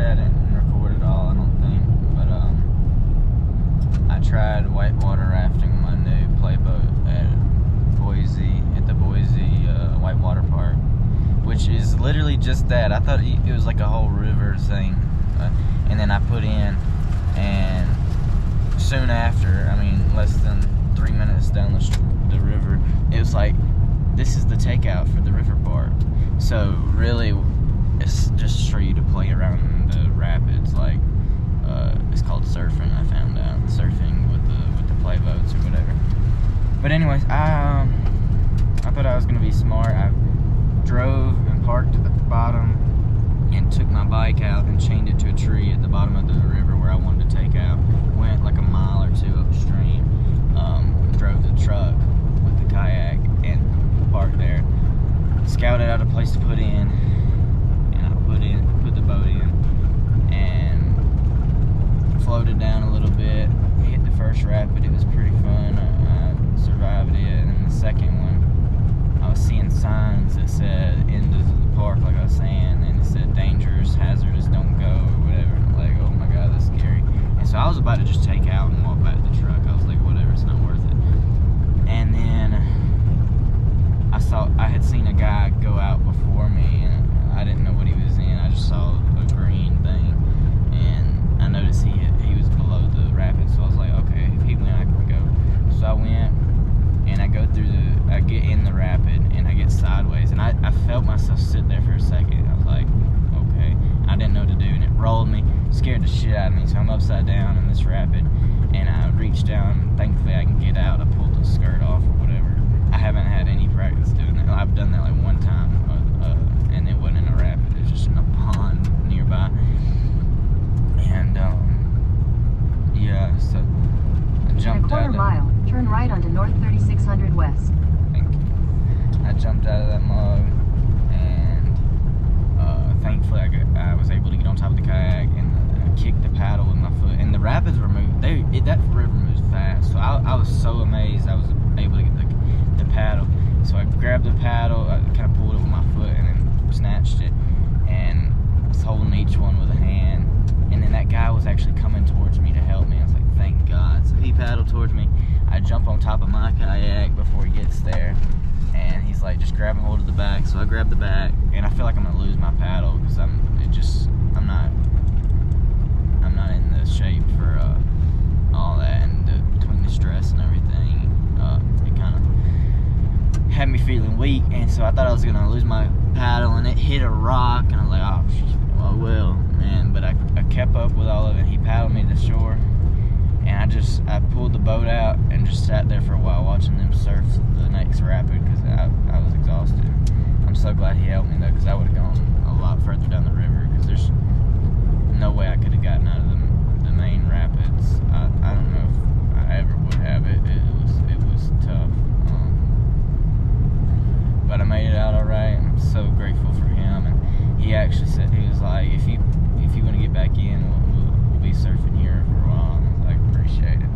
yesterday I didn't record it all, I don't think, but I tried whitewater rafting on my new playboat at the Boise Whitewater Park, which is literally just that. I thought it was like a whole river thing, and then I put in, and soon after, I mean less than 3 minutes down the river, it was like, this is the takeout for the river park. So really, it's just for you to play around in the rapids. Like, it's called surfing. I found out surfing with the playboats or whatever. But anyways, I thought I was gonna be smart. I drove and parked at the bottom and took my bike out and chained it to a tree at the bottom of the river where I wanted to take out. Went like a mile or two upstream. Drove the truck with the kayak and parked there. Scouted out a place to put in, and I put the boat in, and floated down a little bit. Hit the first rapid. It was pretty fun. I survived it, and then the second one, I was seeing signs that said end of the park, like I was saying, and it said dangerous, hazardous, don't go, or whatever. And I'm like, oh my god, that's scary. And so I was about to just take out and walk back to the truck. I was like, whatever, it's not worth it. And then I had seen a guy go out before me, and I didn't know what he was in. I just saw a green thing, and I noticed he was below the rapid. So I was like, okay, if he went, I can go. So I went, and I get in the rapid, and I get sideways, and I felt myself sit there for a second. I was like, okay, I didn't know what to do, and it rolled me, scared the shit out of me. So I'm upside down in this rapid, and I reached down. Thankfully, I can get out. I pulled the skirt off or whatever. I haven't had any practice doing that. I've done that like one time, and it wasn't in a rapid. It was just in a pond nearby. And yeah, so I jumped out. In a quarter mile, turn right onto North 3600 West. Thank you. I jumped out of that mug, and thankfully I was able to get on top of the kayak and kick the paddle with my foot. And the rapids were moving. That river moves fast. So I was so amazed I was able to get the paddle. So I grabbed the paddle, I kind of pulled it with my foot, and then snatched it, and was holding each one with a hand. And then that guy was actually coming towards me to help me. I was like, thank God. So he paddled towards me. I jump on top of my kayak before he gets there, and he's like, just grab hold of the back. So I grabbed the back, and I feel like I'm gonna lose my paddle because I'm not in the shape for all that, and between the stress and everything, it kind of had me feeling weak. And so I thought I was gonna lose my paddle, and it hit a rock, and I was like, oh, well, I will, man. But I kept up with all of it. He paddled me to shore, and I pulled the boat out and just sat there for a while watching them surf the next rapid because I was exhausted. I'm so glad he helped me though, because I would have gone a lot further down the river, because there's no way I could have gotten out of the main rapids. I don't know if I ever would have. It was tough. But I made it out all right. I'm so grateful for him. And he actually said, he was like, if you want to get back in, we'll be surfing here for a while. And I was like, appreciate it.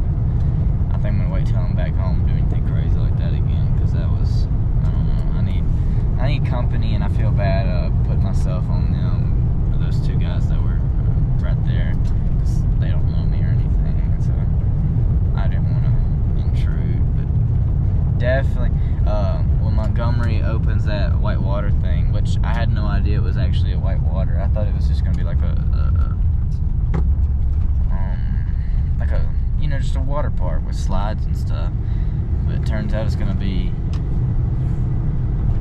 But I think I'm gonna wait till I'm back home to do anything crazy like that again, because that was, I don't know. I need company, and I feel bad putting myself on them, for those two guys that were right there, because they don't know me or anything. And so I didn't want to intrude. But definitely, when Montgomery opens that whitewater thing, which I had no idea it was actually a whitewater. I thought it was just gonna be like just a water park with slides and stuff. But it turns out it's gonna be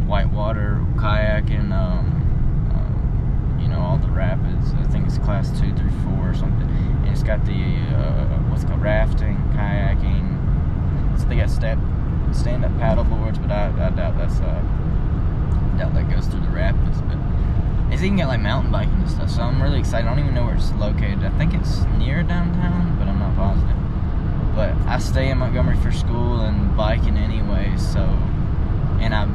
whitewater kayaking, all the rapids. I think it's class 2 through 4 or something. And it's got the what's called rafting, kayaking. So they got stand-up paddle boards, but I doubt that goes through the rapids. But it's even got like mountain biking and stuff. So I'm really excited. I don't even know where it's located. I think it's near downtown, but I'm not positive. But I stay in Montgomery for school and biking anyway, so, and I'm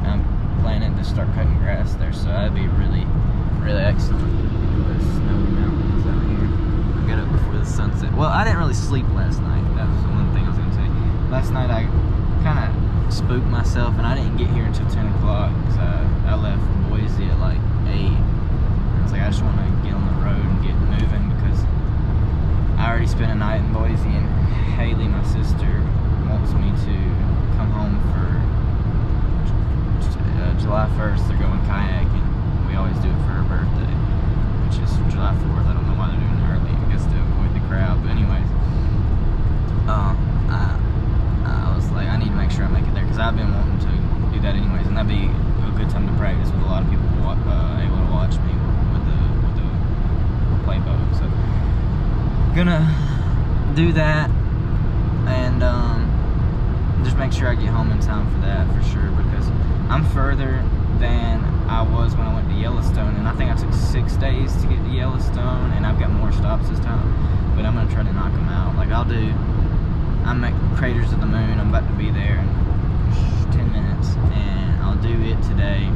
planning to start cutting grass there, so that'd be really, really excellent. The snowy mountains out here. I got up before the sunset. Well, I didn't really sleep last night. That was the one thing I was gonna say. Last night I kind of spooked myself, and I didn't get here until 10 o'clock because I left Boise at like 8. I was like, I just want to get on the road and get moving. crazy, and Haley, my sister, wants me to come home for July 1st. They're going kayaking. We always do it for her birthday, which is July 4th. I don't know why they're doing it early. I guess to avoid the crowd. But anyways, I was like, I need to make sure I make it there, because I've been wanting to do that anyways, and that'd be a good time to practice with a lot of people able to watch me with the play boat. So gonna do that, and just make sure I get home in time for that for sure, because I'm further than I was when I went to Yellowstone, and I think I took 6 days to get to Yellowstone, and I've got more stops this time, but I'm gonna try to knock them out. Like I'm at Craters of the Moon. I'm about to be there in 10 minutes, and I'll do it today,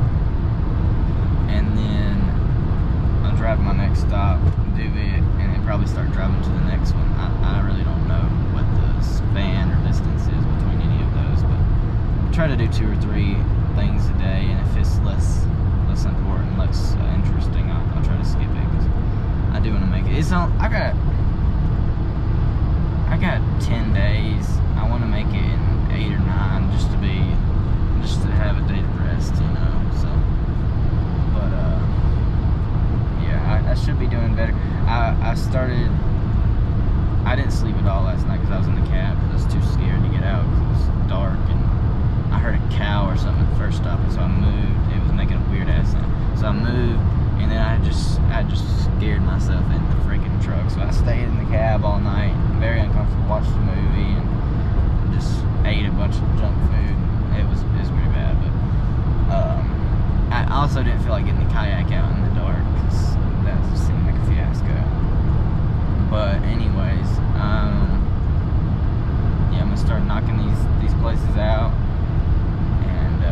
and then I'll drive my next stop, do it, and then probably start driving to the next one. I really don't know what the span or distance is between any of those, but I'll try to do 2 or 3 things a day, and if it's less important, less interesting, I'll try to skip it, because I do want to make it. I got 10 days. I want to make it in 8 or 9, just to have a day of rest, you know. So, but yeah, I should be doing better. I didn't sleep at all last night because I was in the cab, because I was too scared to get out because it was dark, and I heard a cow or something at the first stop, and so I moved. It was making a weird ass sound, so I moved, and then I just scared myself in the freaking truck. So I stayed in the cab all night, very uncomfortable, watched the movie, and just ate a bunch of junk food. It was pretty bad, but I also didn't feel like getting the kayak out in the dark, because that seemed like a fiasco. But anyways, yeah, I'm gonna start knocking these places out, and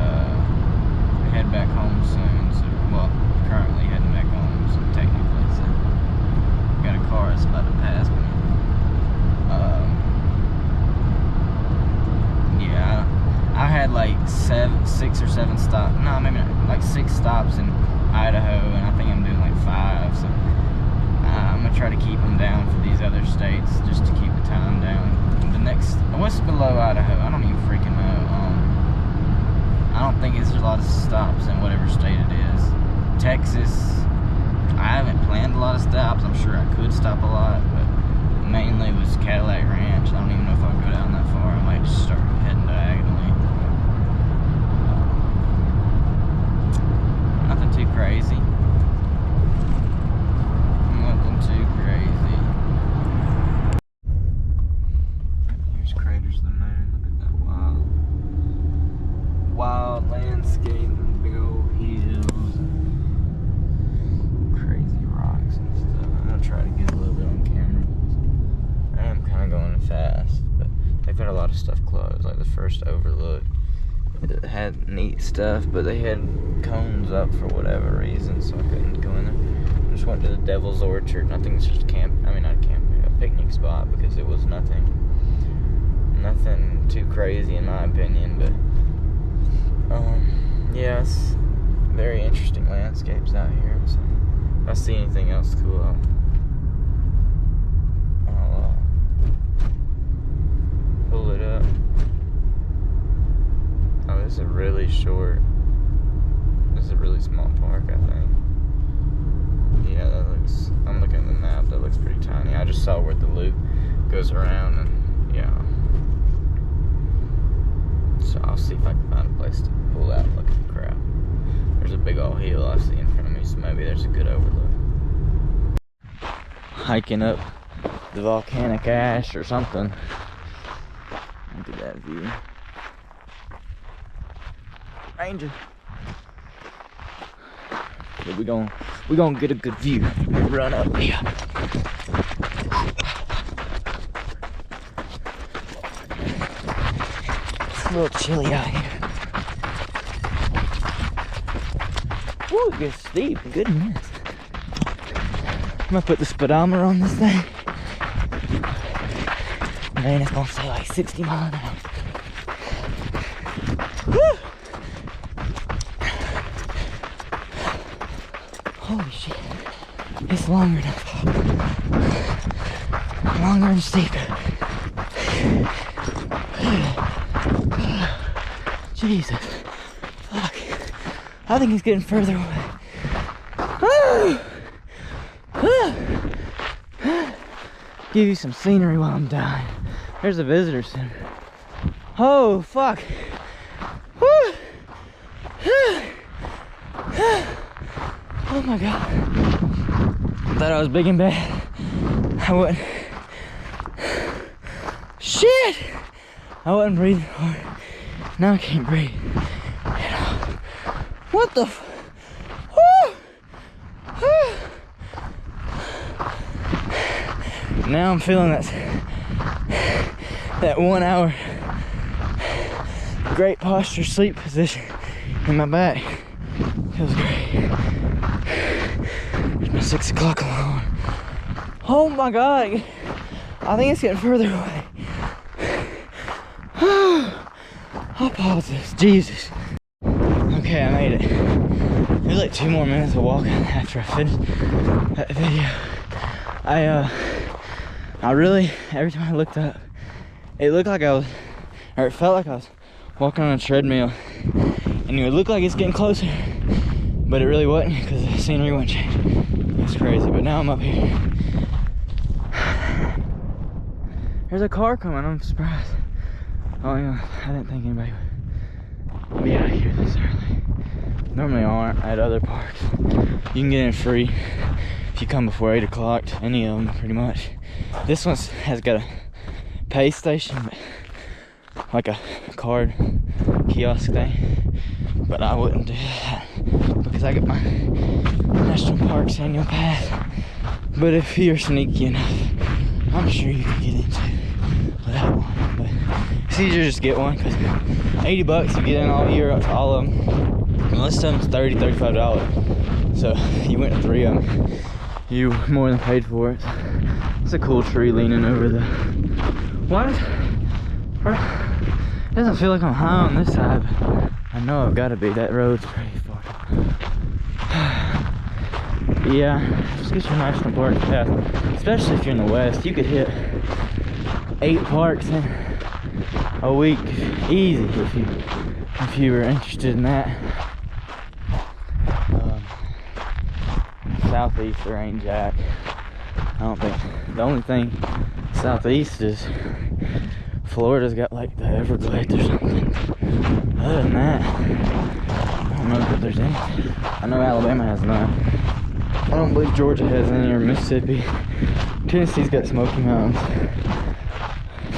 head back home soon. So, well, currently heading back home, so technically, so got a car that's about to pass me. Yeah, I had like 6 or 7 stops. No, maybe not, like 6 stops in Idaho, and I think I'm doing like 5. So I'm gonna try to keep them down for these other states, just to keep the time down. What's below Idaho? I don't even freaking know. I don't think there's a lot of stops in whatever state it is. Texas, I haven't planned a lot of stops. I'm sure I could stop a lot, but mainly it was Cadillac Ranch. I don't even know if I'll go down that far. I might just start heading diagonally. Nothing too crazy. Nothing too crazy. Here's Craters of the Moon. Look at that wild landscape, big old hills, crazy rocks and stuff. I'm gonna try to get a little bit on camera. I am kind of going fast, but they've got a lot of stuff closed. Like the first overlook, it had neat stuff, but they had cones up for whatever reason, so I couldn't go in there. I just went to the Devil's Orchard, and I think it's just a picnic spot, because it was nothing too crazy in my opinion, but yeah, it's very interesting landscapes out here. So if I see anything else cool, I'll pull it up. Oh, this is a really small park, I think. Yeah, I'm looking at the map, that looks pretty tiny. I just saw where the loop goes around, and yeah. So I'll see if I can find a place to pull out and look at the crowd. There's a big old hill I see in front of me, so maybe there's a good overlook. Hiking up the volcanic ash or something. Look at that view. Ranger. But we gonna get a good view. Run up here. It's a little chilly out here. Woo, it gets steep. Goodness. I'm gonna put the speedometer on this thing. Man, it's gonna say like 60 miles an hour. Woo! Holy shit. It's longer than I thought. Longer and steeper. Jesus. Fuck. I think he's getting further away. Give you some scenery while I'm dying. There's a visitor center. Oh, fuck. Oh my God. I thought I was big and bad. I wasn't. Shit! I wasn't breathing hard. Now I can't breathe. What the f... Now I'm feeling that 1 hour great posture sleep position in my back. Feels great. There's my 6 o'clock alarm. Oh my God. I think it's getting further away. I'll pause this. Jesus. Okay, I made it. There's like 2 more minutes of walking after I finished that video. I really, every time I looked up, it looked like I was, or it felt like I was walking on a treadmill, and it would look like it's getting closer, but it really wasn't because the scenery wouldn't change. It's crazy, but now I'm up here. There's a car coming, I'm surprised. Oh yeah, I didn't think anybody would be out here this early. Normally aren't at other parks. You can get in free if you come before 8 o'clock to any of them, pretty much. This one has got a pay station, but like a card kiosk thing. But I wouldn't do that because I got my National Parks annual pass. But if you're sneaky enough, I'm sure you can get into without one. But it's easier to just get one because 80 bucks you get in all year up to all of them. Most of them's $30, $35. So you went to 3 of them, you more than paid for it. It's a cool tree leaning over the... What? It doesn't feel like I'm high on this side, but I know I've got to be. That road's pretty far. Yeah, just get your National Park pass. Especially if you're in the West, you could hit 8 parks in a week easy if you were interested in that. Southeast there ain't jack. I don't think. The only thing southeast is Florida's got like the Everglades or something. Other than that, I don't know if there's any. I know Alabama has none. I don't believe Georgia has any, or Mississippi. Tennessee's got Smoky Mountains. I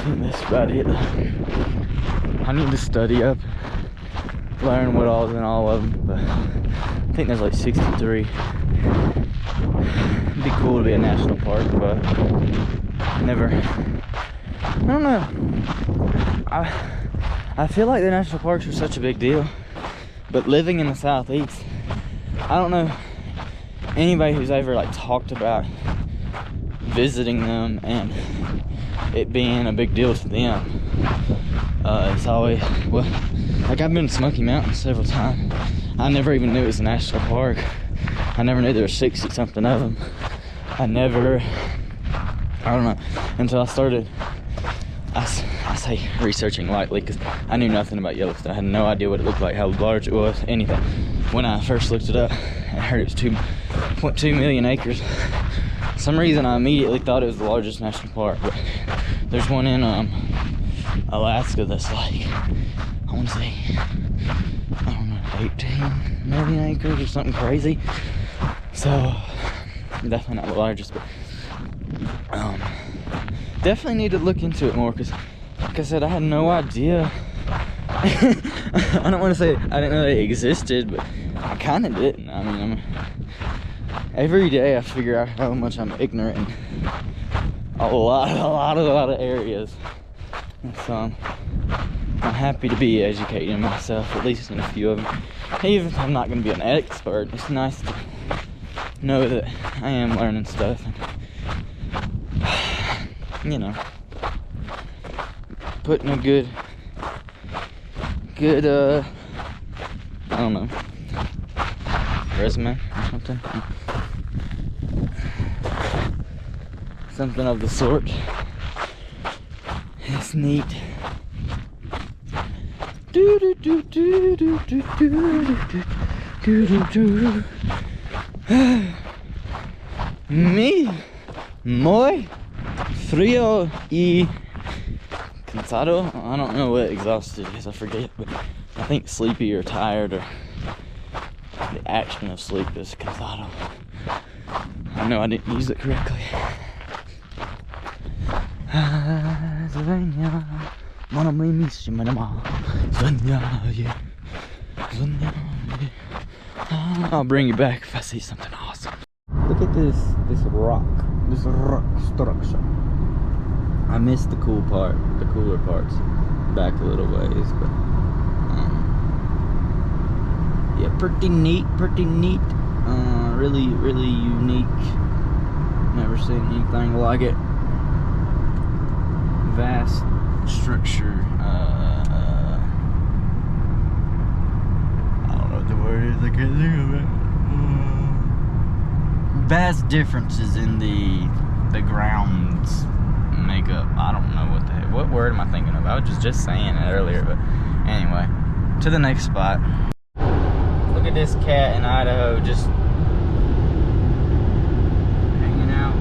think that's about it. I need to study up, learn what all's in all of them, but I think there's like 63. It'd be cool to be a national park, but never. I don't know. I feel like the national parks are such a big deal, but living in the southeast, I don't know anybody who's ever like talked about visiting them and it being a big deal to them. It's always, well, like I've been to Smoky Mountains several times. I never even knew it was a national park. I never knew there were 60 something of them. I don't know, until I started, I say researching lightly because I knew nothing about Yellowstone. I had no idea what it looked like, how large it was, anything. When I first looked it up, I heard it was 2.2 million acres. For some reason I immediately thought it was the largest national park, but there's one in Alaska that's like, I want to say, I don't know, 18 million acres or something crazy. So definitely not the largest, but definitely need to look into it more because, like I said, I had no idea. I don't want to say I didn't know they existed, but I kind of didn't. I mean, every day I figure out how much I'm ignorant in a lot of areas. And so I'm happy to be educating myself, at least in a few of them. Even if I'm not going to be an expert, it's nice to know that I am learning stuff. And, you know, putting a good, I don't know, resume or something. Something of the sort. It's That's neat. Do do do do do do do do do do. Me, muy frío y cansado. I don't know what exhausted is. I forget, but I think sleepy or tired or the action of sleep is cansado. I know I didn't use it correctly. I'll bring you back if I see something awesome. Look at this rock structure. I missed the cool part, the cooler parts back a little ways, but yeah, pretty neat, really unique. Never seen anything like it. Vast structure. I don't know what the word is. I can't think of it. Vast differences in the grounds makeup. I don't know what word am I thinking of. I was just saying it earlier, but anyway, to the next spot. Look at this cat in Idaho just hanging out,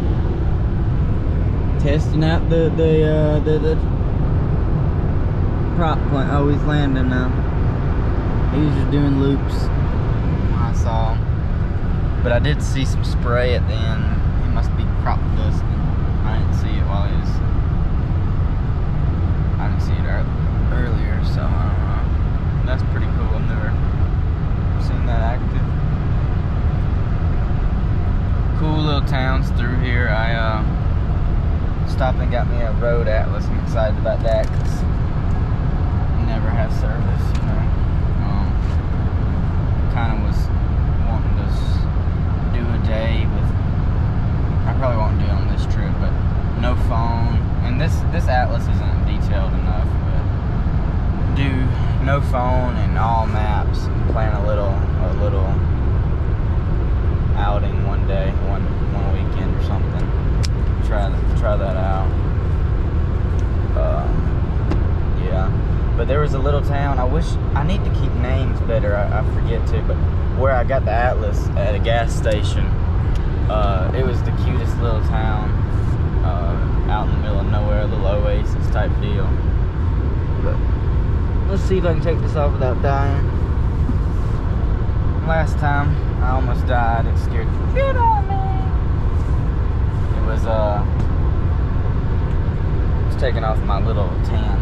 testing out the prop plane. Oh, he's landing now. He was just doing loops when I saw him. But I did see some spray at the end. He must be crop dusting. I didn't see it while he was. I didn't see it earlier, so I don't know. That's pretty cool. I've never seen that active. Cool little towns through here. I stopped and got me a road atlas. I'm excited about that because you never have service, you know. Kind of was wanting to do a day with. I probably won't do it on this trip, but no phone. And this atlas isn't detailed enough, but do no phone and all maps. And plan a little outing one day, one weekend or something. Try that out. Yeah. But there was a little town. I need to keep names better. I forget to, but where I got the atlas at a gas station. It was the cutest little town out in the middle of nowhere, a little oasis type deal. But let's see if I can take this off without dying. Last time I almost died. It scared the shit out of me. It was taking off my little tan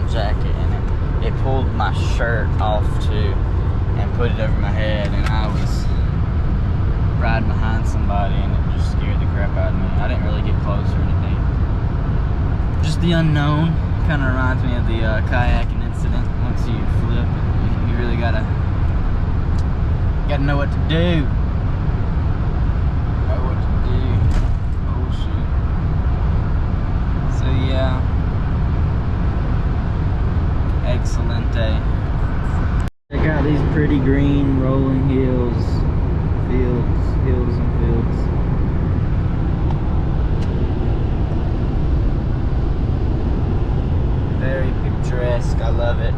jacket, and it pulled my shirt off too and put it over my head, and I was riding behind somebody and it just scared the crap out of me. I didn't really get close or anything. Just the unknown. Kind of reminds me of the kayaking incident. Once you flip, you really gotta know what to do. Know what to do. Oh shoot. So yeah. Excellent day. Check out these pretty green rolling hills and fields. Very picturesque. I love it.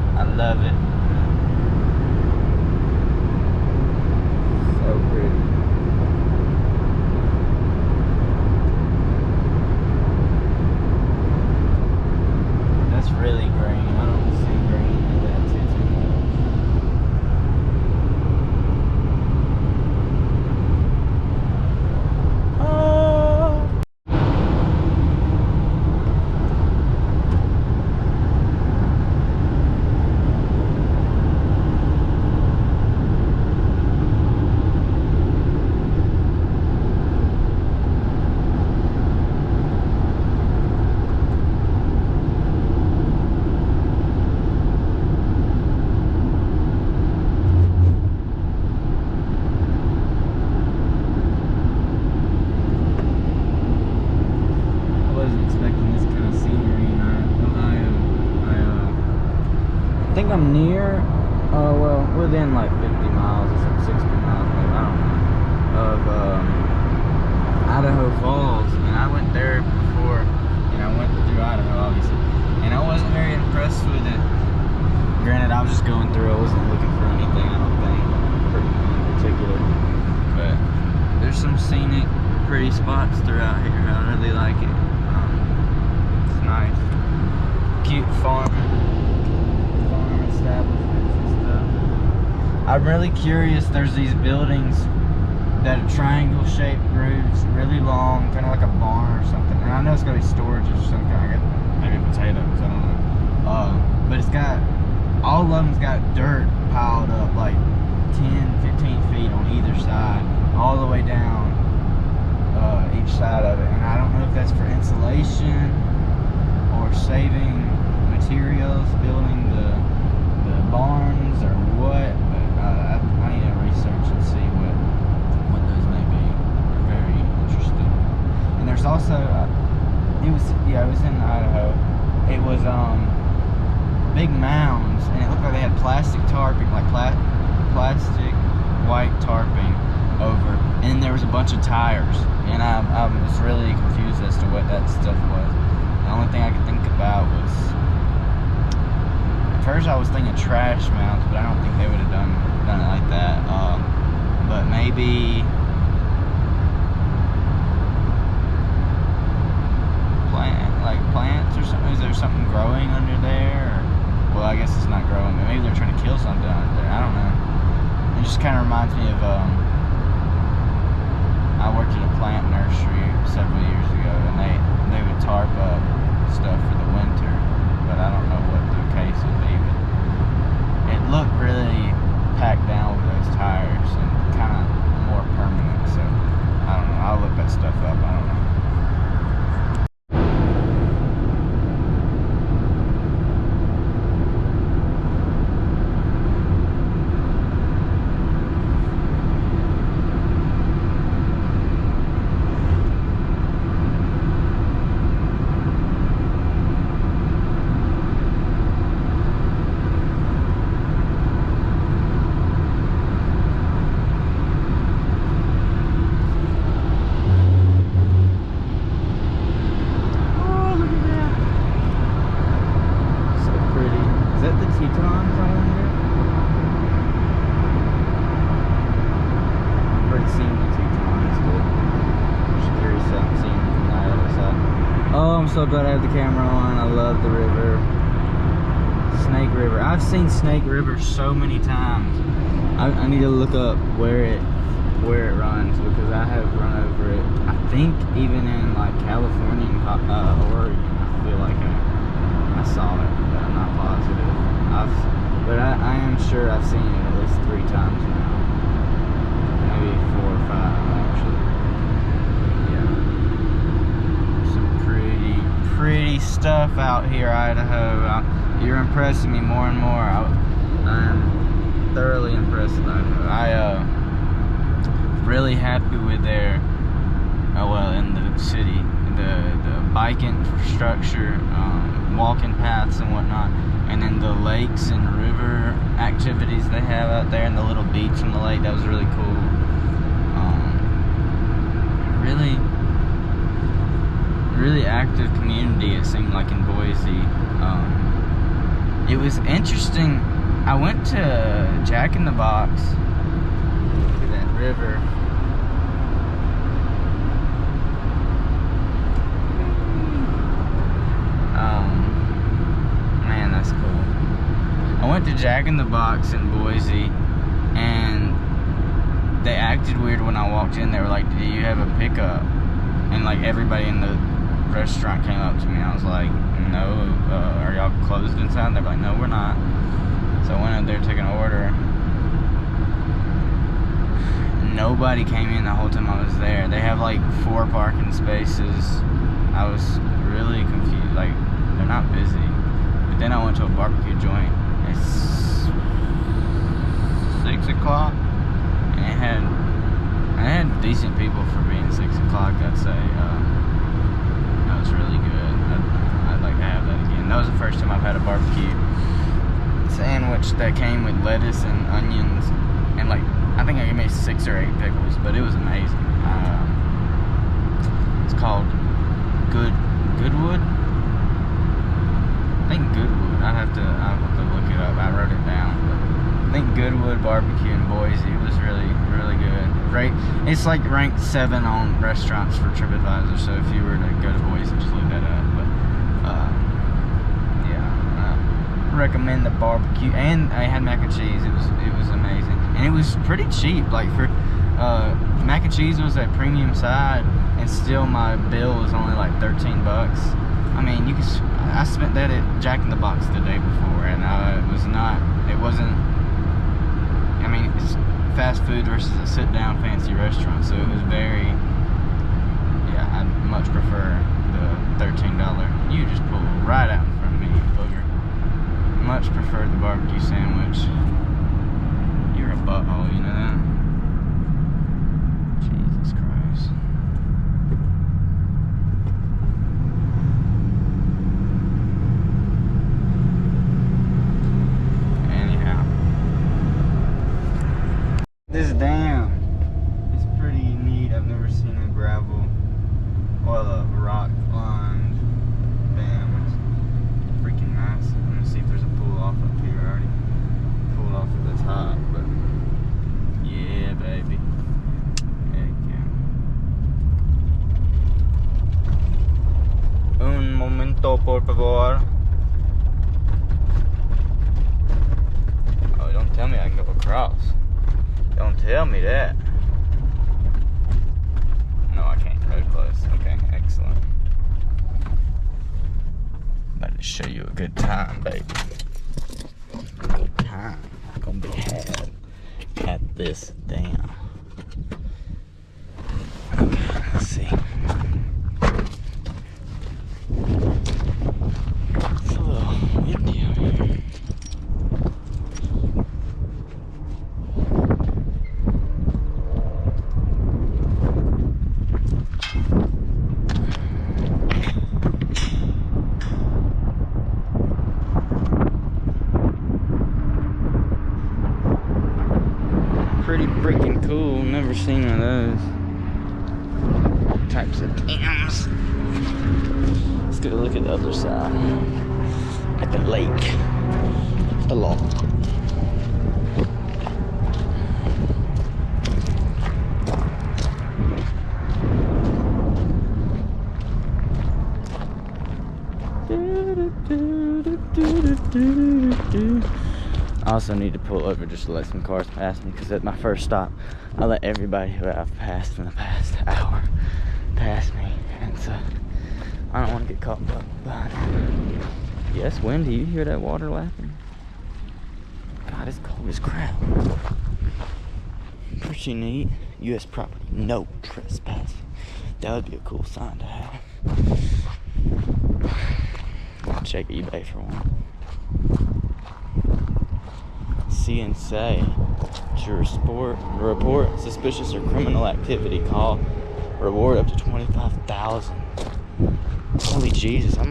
So pretty. That's really green. I don't see green in that too much. I think I'm near, well, within like 50 miles or 60 miles, maybe, I don't know, of Idaho Falls. And I went there before, I went through Idaho, obviously. was just going through. I wasn't looking for anything, I don't think, in particular. But there's some scenic, pretty spots throughout here. I really like it. It's nice. Cute farm establishments and stuff. I'm really curious. There's these buildings that are triangle-shaped roofs, really long, kind of like a barn or something. And I know it's gonna be storage of some kind. Maybe potatoes. I don't know. But it's got, all of them's got dirt piled up like 10, 15 feet on either side, all the way down each side of it. And I don't know if that's for insulation or saving materials, building the barns or what. But I need to research and see what those may be. They're very interesting. And there's also, it was in Idaho. It was big mounds, and it looked like they had plastic tarping, like plastic white tarping over, and there was a bunch of tires, and I was really confused as to what that stuff was. The only thing I could think about was, at first I was thinking trash mounds, but I don't think they would have done it like that. But maybe plants or something. Is there something growing under there? Or, well, I guess it's not growing, but maybe they're trying to kill something under there. I don't know. It just kind of reminds me of, I worked at a plant nursery several years ago, and they would tarp up stuff for the winter, but I don't know what the case would be. But it looked really packed down with those tires and kind of more permanent, so I don't know. I'll look that stuff up. I don't know. I'm so glad I have the camera on. I love the river. Snake River. I've seen Snake River so many times. I need to look up where it runs, because I have run over it. I think even in like California and Oregon, I feel like I saw it, but I'm not positive. But I am sure I've seen it at least 3 times now. Maybe 4 or 5 actually. Pretty stuff out here, Idaho. You're impressing me more and more. I'm thoroughly impressed with Idaho. Really happy with their, well, in the city, the bike infrastructure, walking paths and whatnot, and then the lakes and river activities they have out there, and the little beach on the lake. That was really cool. Really active community, it seemed like, in Boise. It was interesting. I went to Jack in the Box. Look at that river. Man, that's cool. I went to Jack in the Box in Boise, and they acted weird when I walked in. They were like, "Do you have a pickup?" And like everybody in the restaurant came up to me. I was like, "No, are y'all closed inside?" They're like, "No, we're not." So I went up there, took an order. Nobody came in the whole time I was there. They have like 4 parking spaces. I was really confused. Like, they're not busy. But then I went to a barbecue joint. It's 6 o'clock, and I had decent people for being 6 o'clock, I'd say. That was really good. I'd like to have that again. That was the first time I've had a barbecue sandwich that came with lettuce and onions, and like, I think I gave me 6 or 8 pickles, but it was amazing. It's called Goodwood. I think Goodwood. I'll have to look it up. I wrote it down. Boise. It was really, really good. Great. It's like ranked 7 on restaurants for TripAdvisor. So if you were to go to Boise, just look that up. But yeah, I recommend the barbecue. And I had mac and cheese. It was amazing, and it was pretty cheap. Like for mac and cheese was a premium side, and still my bill was only like $13. I mean, I spent that at Jack in the Box the day before, and it wasn't, I mean, it's fast food versus a sit-down fancy restaurant, so it was very, yeah, I much prefer the $13. You just pull right out in front of me, you booger. Much prefer the barbecue sandwich. You're a butthole, you know that? Jesus Christ. This dam is pretty neat. I've never seen a gravel, well, a rock lined dam. It's freaking nice. I'm gonna see if there's a pull off up here. I already pulled off at the top, but yeah, baby. Heck yeah. Un momento, por favor. Oh, don't tell me I can go across. Don't tell me that. No, I can't. Road closed. Okay, excellent. About to show you a good time, baby. Good time. Gonna be had at this dam. Okay, let's see. It's a little windy out here. Pretty freaking cool. Never seen one of those types of dams. Let's go look at the other side. At the lake. The law. I also need to pull over just to let some cars pass me, because at my first stop I let everybody who I've passed in the past hour pass me, and so I don't want to get caught behind it. Yes, windy. You hear that water lapping? God, it's cold as crap. Pretty neat. U.S. property, no trespassing. That would be a cool sign to have. I'll check eBay for one. See and say to report suspicious or criminal activity. Call reward up to 25,000. Holy Jesus! I'm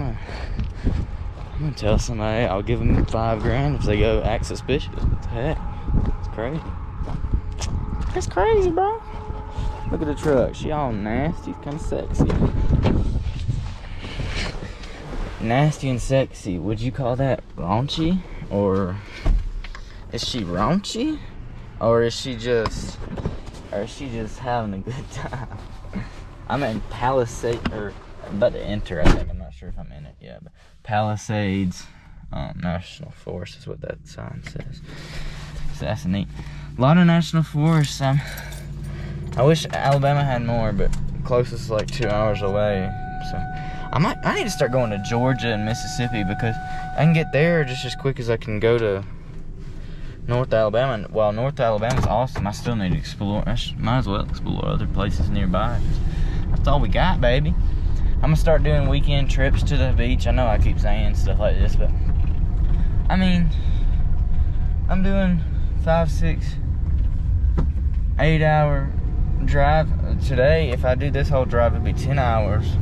gonna tell somebody. I'll give them $5,000 if they go act suspicious. What the heck? It's crazy. It's crazy, bro. Look at the truck. She all nasty, kind of sexy. Nasty and sexy. Would you call that raunchy? Or is she raunchy? Or is she just having a good time? I'm in Palisades, or I'm about to enter, I think. I'm not sure if I'm in it yet, but Palisades National Forest is what that sign says. So that's neat. A lot of national forests. I wish Alabama had more, but closest is like 2 hours away. So I need to start going to Georgia and Mississippi, because I can get there just as quick as I can go to North Alabama. And while North Alabama is awesome, I still need to explore. Might as well explore other places nearby. That's all we got, baby. I'm gonna start doing weekend trips to the beach. I know I keep saying stuff like this, but I mean, I'm doing 5, 6, 8 hour drive today. If I do this whole drive, it'd be 10 hours.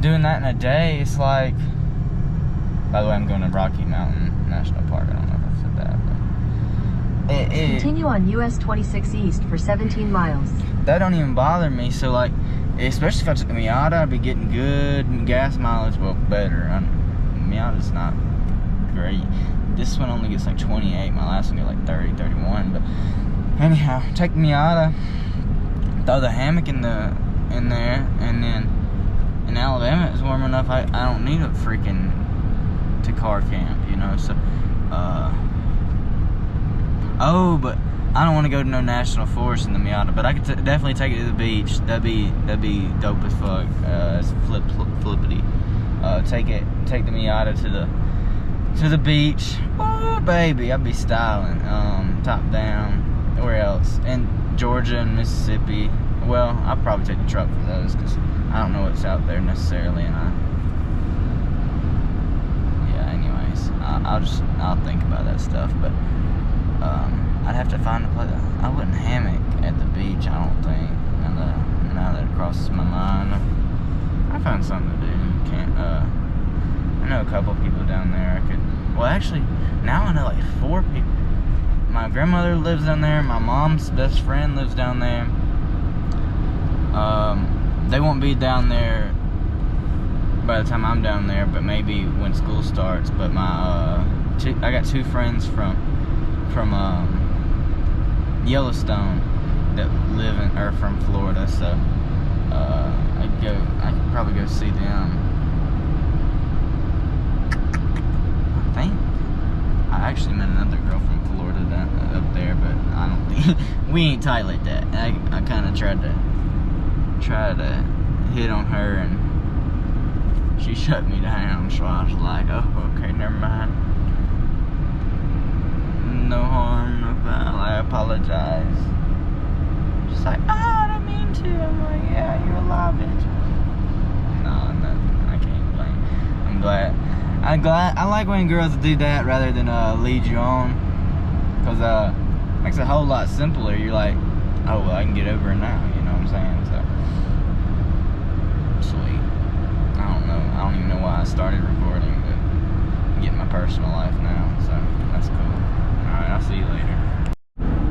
Doing that in a day, it's like, by the way, I'm going to Rocky Mountain National Park. I don't know if I said that, but Continue on US 26 East for 17 miles. That don't even bother me. So like, especially if I took the Miata, I'd be getting good gas mileage. Well, better. Miata's not great. this one only gets like 28. My last one got like 30, 31. But anyhow, take the Miata, throw the hammock in there, and then in Alabama it's warm enough. I don't need a freaking to car camp, you know. So, oh, but I don't want to go to no national forest in the Miata. But I could definitely take it to the beach. That'd be dope as fuck. It's flippity. Take the Miata to the beach. Oh baby, I'd be styling. Top down. Where else? In Georgia and Mississippi. Well, I'll probably take the truck for those because I don't know what's out there necessarily, and anyways, I'll think about that stuff. But I'd have to find a place. I wouldn't hammock at the beach, I don't think. Now that it crosses my mind, I found something to do. I know a couple people down there. Well, actually, now I know like 4 people. My grandmother lives down there. My mom's best friend lives down there. They won't be down there by the time I'm down there, but maybe when school starts. But I got 2 friends from Yellowstone that live from Florida, so I could probably go see them. I think I actually met another girl from Florida up there, but I don't think we ain't tight like that. I kind of tried to hit on her, and she shut me down. So I was like, oh, okay, never mind. No harm, no foul. I apologize. She's like, oh, I didn't mean to. I'm like, yeah, you're a lie, bitch. No, I can't blame. I'm glad. I like when girls do that rather than lead you on, because makes it a whole lot simpler. You're like, oh well, I can get over it now. You know what I'm saying? So sweet. I don't even know why I started recording, but I'm getting my personal life now, so that's cool. Alright, I'll see you later.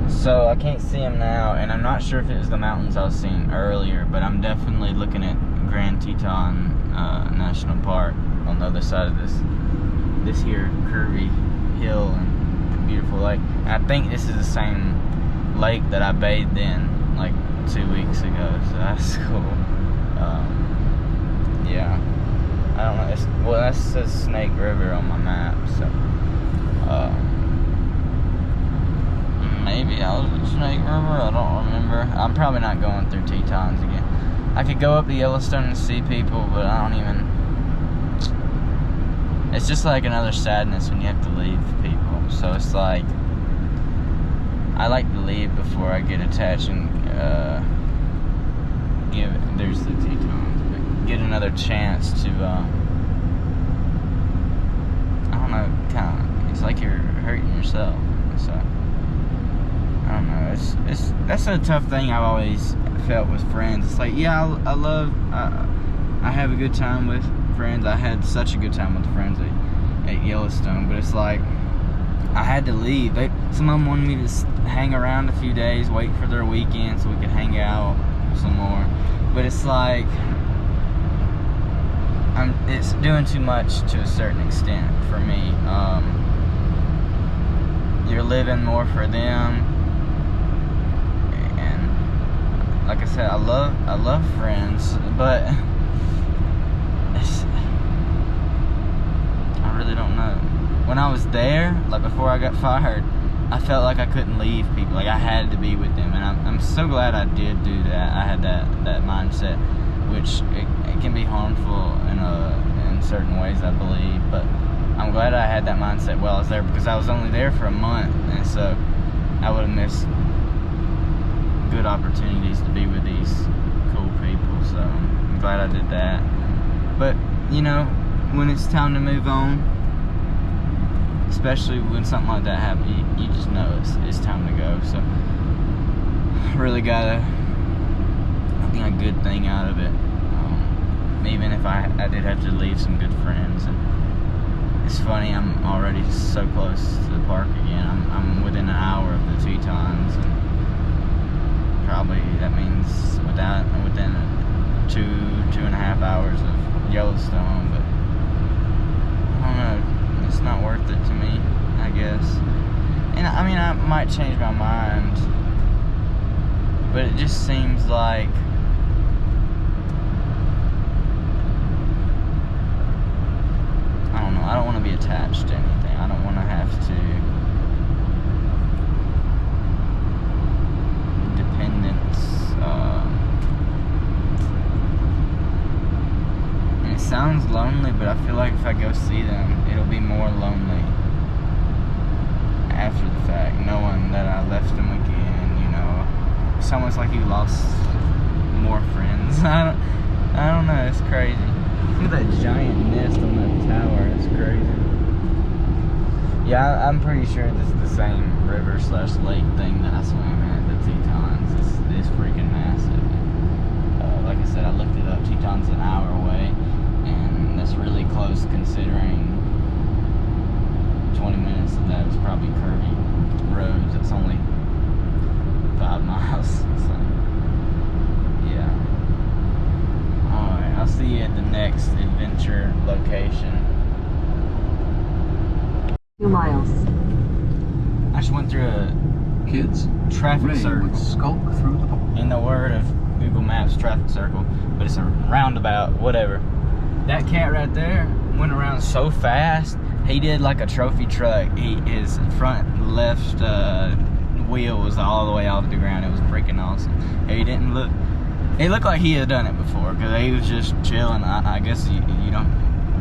So I can't see him now, and I'm not sure if it was the mountains I was seeing earlier, but I'm definitely looking at Grand Teton National Park on the other side of this here curvy hill and beautiful lake. And I think this is the same lake that I bathed in like 2 weeks ago, so that's cool. Yeah, I don't know. Well, that says Snake River on my map, so maybe I was at Snake River. I don't remember. I'm probably not going through Tetons again. I could go up to Yellowstone and see people, but I don't even. It's just like another sadness when you have to leave people. So it's like I like to leave before I get attached and there's the Tetons, but get another chance to I don't know, kind of. It's like you're hurting yourself. So I don't know. That's a tough thing I've always felt with friends. It's like, yeah, I have a good time with friends. I had such a good time with friends at Yellowstone, but it's like I had to leave. Some of them wanted me to hang around a few days, wait for their weekend so we could hang out some more. But it's like it's doing too much to a certain extent for me. You're living more for them, and like I said, I love friends, but I really don't know. When I was there, like before I got fired, I felt like I couldn't leave people. Like I had to be with them, and I'm so glad I did do that. I had that mindset, which it can be harmful in certain ways, I believe. But I'm glad I had that mindset while I was there, because I was only there for a month, and so I would have missed good opportunities to be with these cool people. So I'm glad I did that. But you know, when it's time to move on, especially when something like that happens, you just know it's time to go. So really got a good thing out of it, even if I did have to leave some good friends. And it's funny, I'm already so close to the park again. I'm within an hour of the Tetons, and probably that means within 2.5 hours of Yellowstone. But I don't know, it's not worth it to me. I I guess. And I mean, I might change my mind, but it just seems like I don't know. I don't want to be attached to anything. I don't want to have to dependence. And it sounds lonely, but I feel like if I go see them, it'll be more lonely after the fact, knowing that I left them again. You know, it's almost like you lost more friends. I don't know. It's crazy. Look at that giant nest on that tower. It's crazy. Yeah, I'm pretty sure this is the same river/lake thing that I swam in, the Tetons. It's freaking massive. Like I said, I looked it up. Teton's an hour away, and that's really close considering 20 minutes of that is probably curvy roads. It's only 5 miles. So, yeah. Alright, I'll see you at the next adventure location. 2 miles. I just went through a Kids, traffic Ray circle. would skulk through the park. In the word of Google Maps, traffic circle, but it's a roundabout, whatever. That cat right there went around so fast, he did like a trophy truck. His front left wheel was all the way off the ground. It was freaking awesome. He didn't look, it looked like he had done it before, because he was just chilling. I guess you don't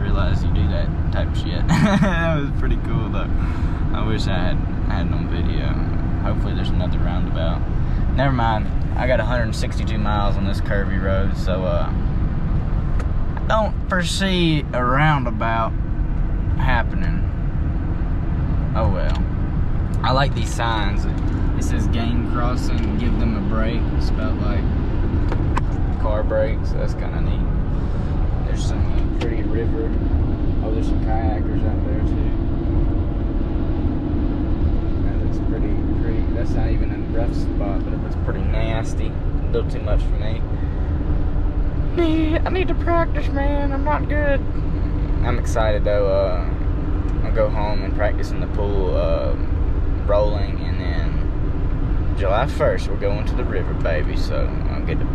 realize you do that type of shit. That was pretty cool though. I wish I had it on video. Hopefully there's another roundabout. Never mind. I got 162 miles on this curvy road, so I don't foresee a roundabout happening. Oh well. I like these signs. It says game crossing, give them a break. It's about like car brakes. So that's kind of neat. There's some pretty river. Oh, there's some kayakers out there too. That looks pretty. That's not even a rough spot, but it looks pretty nasty. A little too much for me. I need to practice, man. I'm not good. I'm excited though. I'll go home and practice in the pool, rolling, and then July 1st we're going to the river, baby. So I'll get to.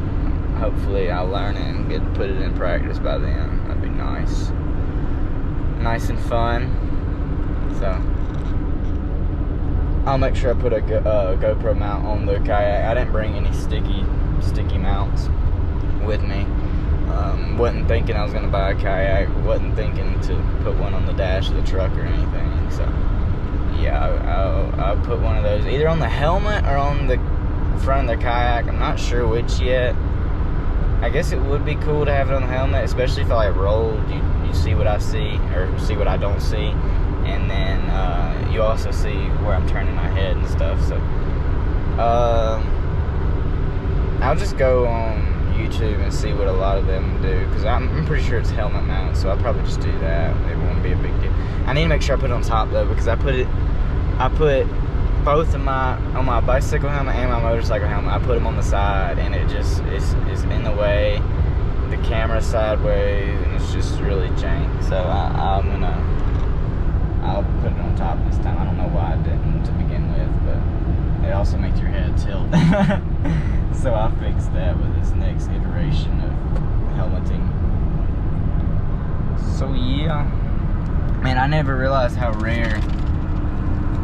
Hopefully I'll learn it and get to put it in practice by then. That'd be nice. Nice and fun. So I'll make sure I put a GoPro mount on the kayak. I didn't bring any sticky mounts with me. Wasn't thinking I was gonna buy a kayak. Wasn't thinking to put one on the dash of the truck or anything. So yeah, I'll put one of those either on the helmet or on the front of the kayak. I'm not sure which yet. I guess it would be cool to have it on the helmet, especially if I like rolled. You see what I see, or see what I don't see, and then you also see where I'm turning my head and stuff. So I'll just go on YouTube and see what a lot of them do, because I'm pretty sure it's helmet mount, so I'll probably just do that. It won't be a big deal. I need to make sure I put it on top though, because I put both of on my bicycle helmet and my motorcycle helmet, I put them on the side, and it just is in the way, the camera sideways, and it's just really jank. So I'll put it on top this time. I don't know why I didn't to begin with, but it also makes your head tilt. So I'll fix that with this next iteration of helmeting. So yeah, man, I never realized how rare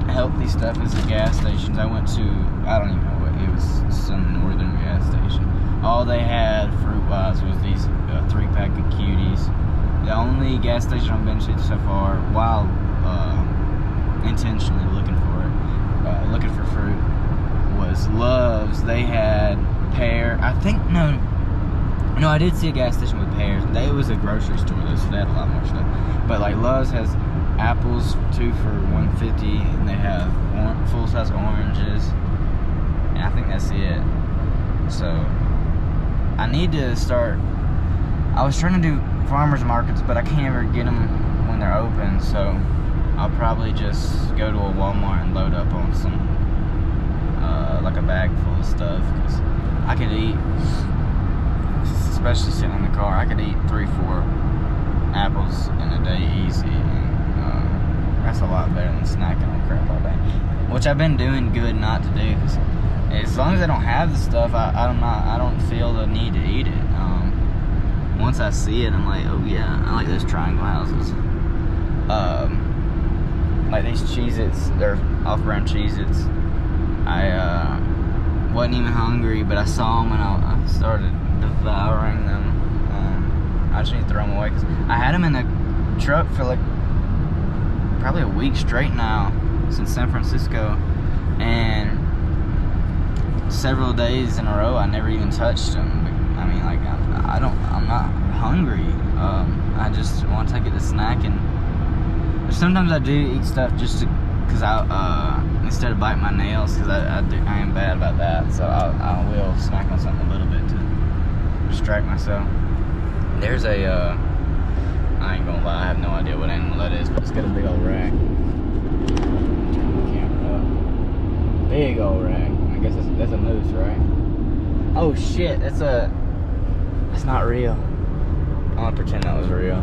healthy stuff is at gas stations. I went to, I don't even know what, it was some northern gas station. All they had fruit-wise was these 3-pack of Cuties. The only gas station I've been to so far, while intentionally looking for fruit, was Love's. They had pear. I think no, I did see a gas station with pears. It was a grocery store though, so they had a lot more stuff. But like Love's has apples 2 for $1.50, and they have full-size oranges, and I think that's it. So I need to start. I was trying to do farmers markets, but I can't ever get them when they're open. So I'll probably just go to a Walmart and load up on some, like a bag full of stuff, because I could eat, especially sitting in the car, I could eat 3-4 apples in a day easy. And That's a lot better than snacking on crap all day. Which I've been doing good not to do, because as long as I don't have the stuff, I don't feel the need to eat it. Once I see it, I'm like, oh yeah, I like those triangle houses. Like these Cheez-Its, they're off-brand Cheez-Its. I wasn't even hungry, but I saw them and I started devouring them. I just need to throw them away, because I had them in the truck for like probably a week straight now, since San Francisco, and several days in a row I never even touched them. I mean, like, I'm not hungry. I just want to take it to snack, and sometimes I do eat stuff just because instead of biting my nails, because I am bad about that, so I will snack on something a little bit to distract myself. There's I ain't gonna lie, I have no idea what animal that is, but it's got a big old rack. Turn the camera up. Big old rack. I guess that's a moose, right? Oh shit, that's not real. I'm gonna pretend that was real,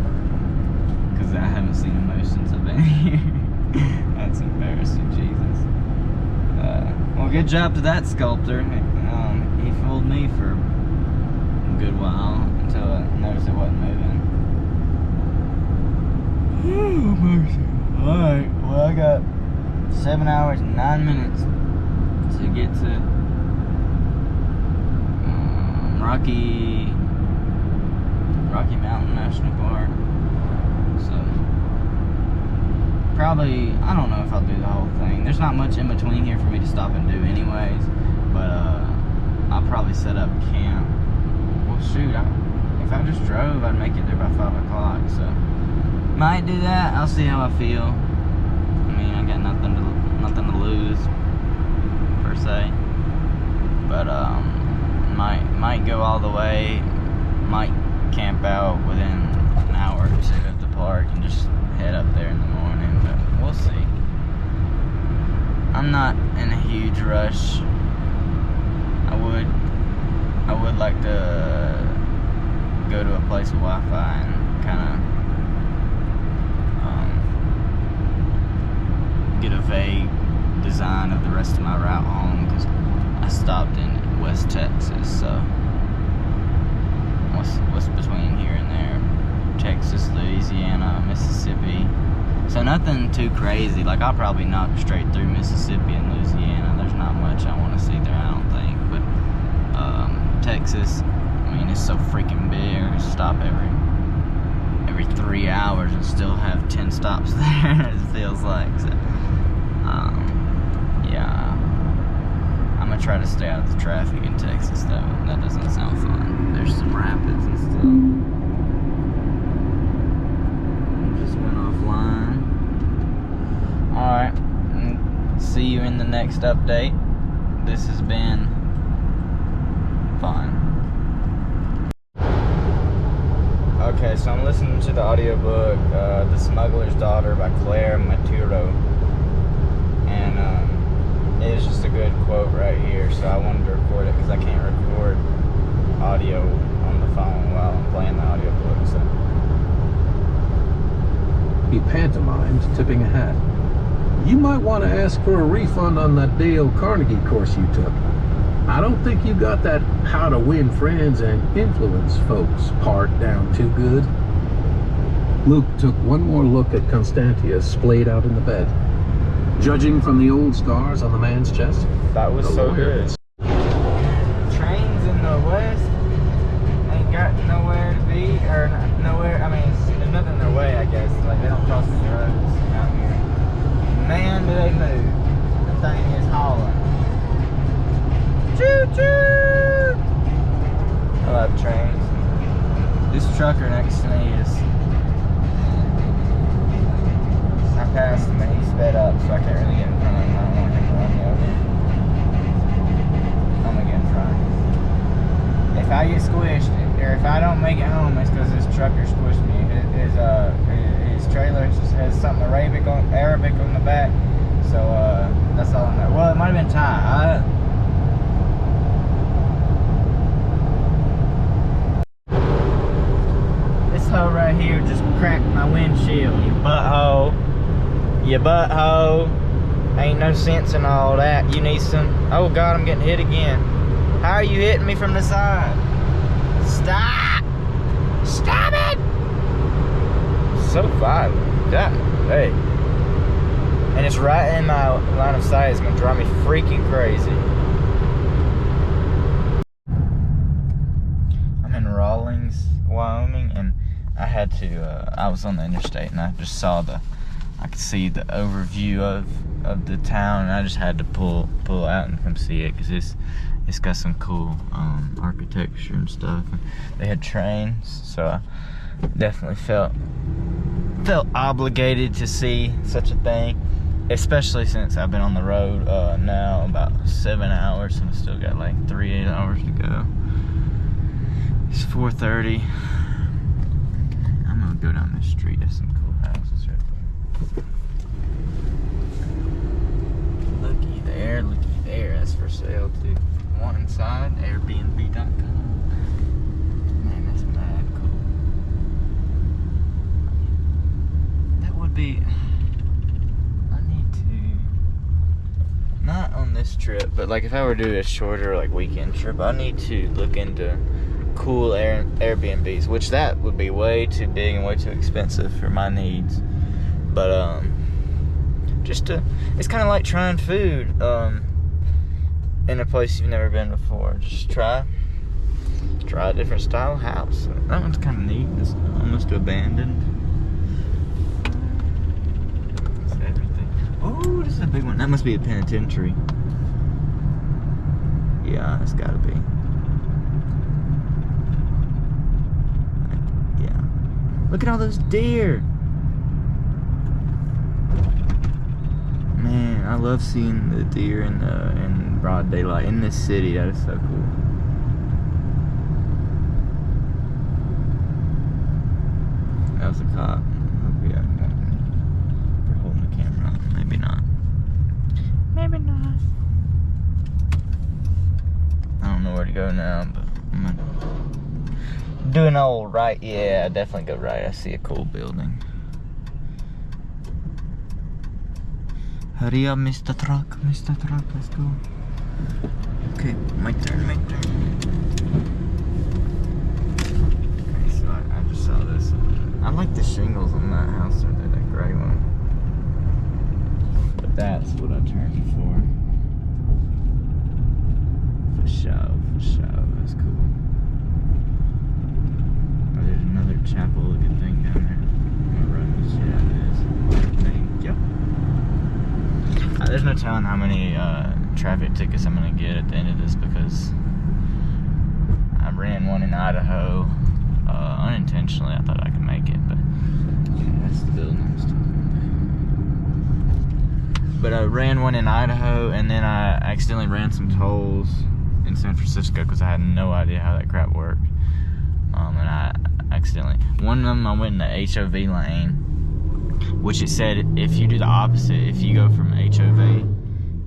because I haven't seen a moose since I've been here. That's embarrassing, Jesus. Well, good job to that sculptor. He fooled me for a good while until I noticed it wasn't moving. Oh, mercy. Alright, well, I got 7 hours and 9 minutes to get to Rocky Mountain National Park. So probably, I don't know if I'll do the whole thing. There's not much in between here for me to stop and do anyways, but I'll probably set up camp. Well shoot, if I just drove, I'd make it there by 5 o'clock, so might do that. I'll see how I feel. I mean, I got nothing to lose per se, but might go all the way, might camp out within an hour or two of the park and just head up there in the morning, but we'll see. I'm not in a huge rush. I would like to go to a place with Wi-Fi and kind of get a vague design of the rest of my route home, because I stopped in West Texas, so what's between here and there? Texas, Louisiana, Mississippi. So nothing too crazy. Like, I'll probably knock straight through Mississippi and Louisiana. There's not much I want to see there, I don't think. But Texas, I mean, it's so freaking big. I can stop every 3 hours and still have 10 stops there. It feels like. So, yeah. I'm gonna try to stay out of the traffic in Texas, though. That doesn't sound fun. There's some rapids and stuff. Just went offline. Alright. See you in the next update. This has been fun. Okay, so I'm listening to the audiobook, The Smuggler's Daughter by Claire Maturo. And it is just a good quote right here, so I wanted to record it because I can't record audio on the phone while I'm playing the audiobook. So. He pantomimed, tipping a hat. You might want to ask for a refund on that Dale Carnegie course you took. I don't think you got that how to win friends and influence folks part down too good. Luke took one more look at Constantia splayed out in the bed. Judging from the old scars on the man's chest, that was so good. Trains in the west ain't got nowhere to be, or nowhere. I mean, there's nothing in their way, I guess. Like, they don't cross the roads out here. Man, do they move. The thing is hauling. Choo choo! I love trains. This trucker next to me is. I passed him and he sped up, so I can't really get in front of him. I don't want him to run me over. I'm gonna get in front. If I get squished, or if I don't make it home, it's because this trucker squished me. His trailer has something Arabic on the back, so that's all I know. Well, it might have been Thai. This hoe right here just cracked my windshield, you butthole. You butthole. Ain't no sense in all that. You need some. Oh God, I'm getting hit again. How are you hitting me from the side? Stop! Stop it! So violent. God, hey. And it's right in my line of sight. It's gonna drive me freaking crazy. I'm in Rawlins, Wyoming, and I had to, I was on the interstate and I just saw I could see the overview of the town, and I just had to pull out and come see it, because it's got some cool architecture and stuff. They had trains, so I definitely felt obligated to see such a thing, especially since I've been on the road now about 7 hours and I still got like 8 hours to go. It's 4:30. I'm gonna go down this street. There's some cool houses right there. Looky there, that's for sale too. One inside, Airbnb.com. Man, that's mad cool. That would be, I need to, not on this trip, but like if I were to do a shorter like weekend trip, I need to look into cool Airbnbs, which that would be way too big and way too expensive for my needs. But it's kind of like trying food in a place you've never been before. Just try a different style house. That one's kind of neat. It's almost abandoned. It's everything. Oh, this is a big one. That must be a penitentiary. Yeah, it's gotta be. Yeah. Look at all those deer. Man, I love seeing the deer in broad daylight in this city. That is so cool. That was a cop. Hope we got for holding the camera on. Maybe not. Maybe not. I don't know where to go now, but I'm gonna do an old right. Yeah, I definitely go right. I see a cool building. Hurry up, Mr. Truck. Mr. Truck, let's go. Okay, my turn. Okay, so I just saw this. I like the shingles on that house, or that gray one. But that's what I turned it for. For sure. That's cool. Oh, there's another chapel looking thing down there. I'm gonna run this shit out of this thing. Yep. There's no telling how many traffic tickets I'm gonna get at the end of this, because I ran one in Idaho unintentionally. I thought I could make it, but yeah, that's the building I was talking about. But I ran one in Idaho, and then I accidentally ran some tolls in San Francisco because I had no idea how that crap worked. And I accidentally, one of them I went in the HOV lane, which it said if you do the opposite, if you go from HOV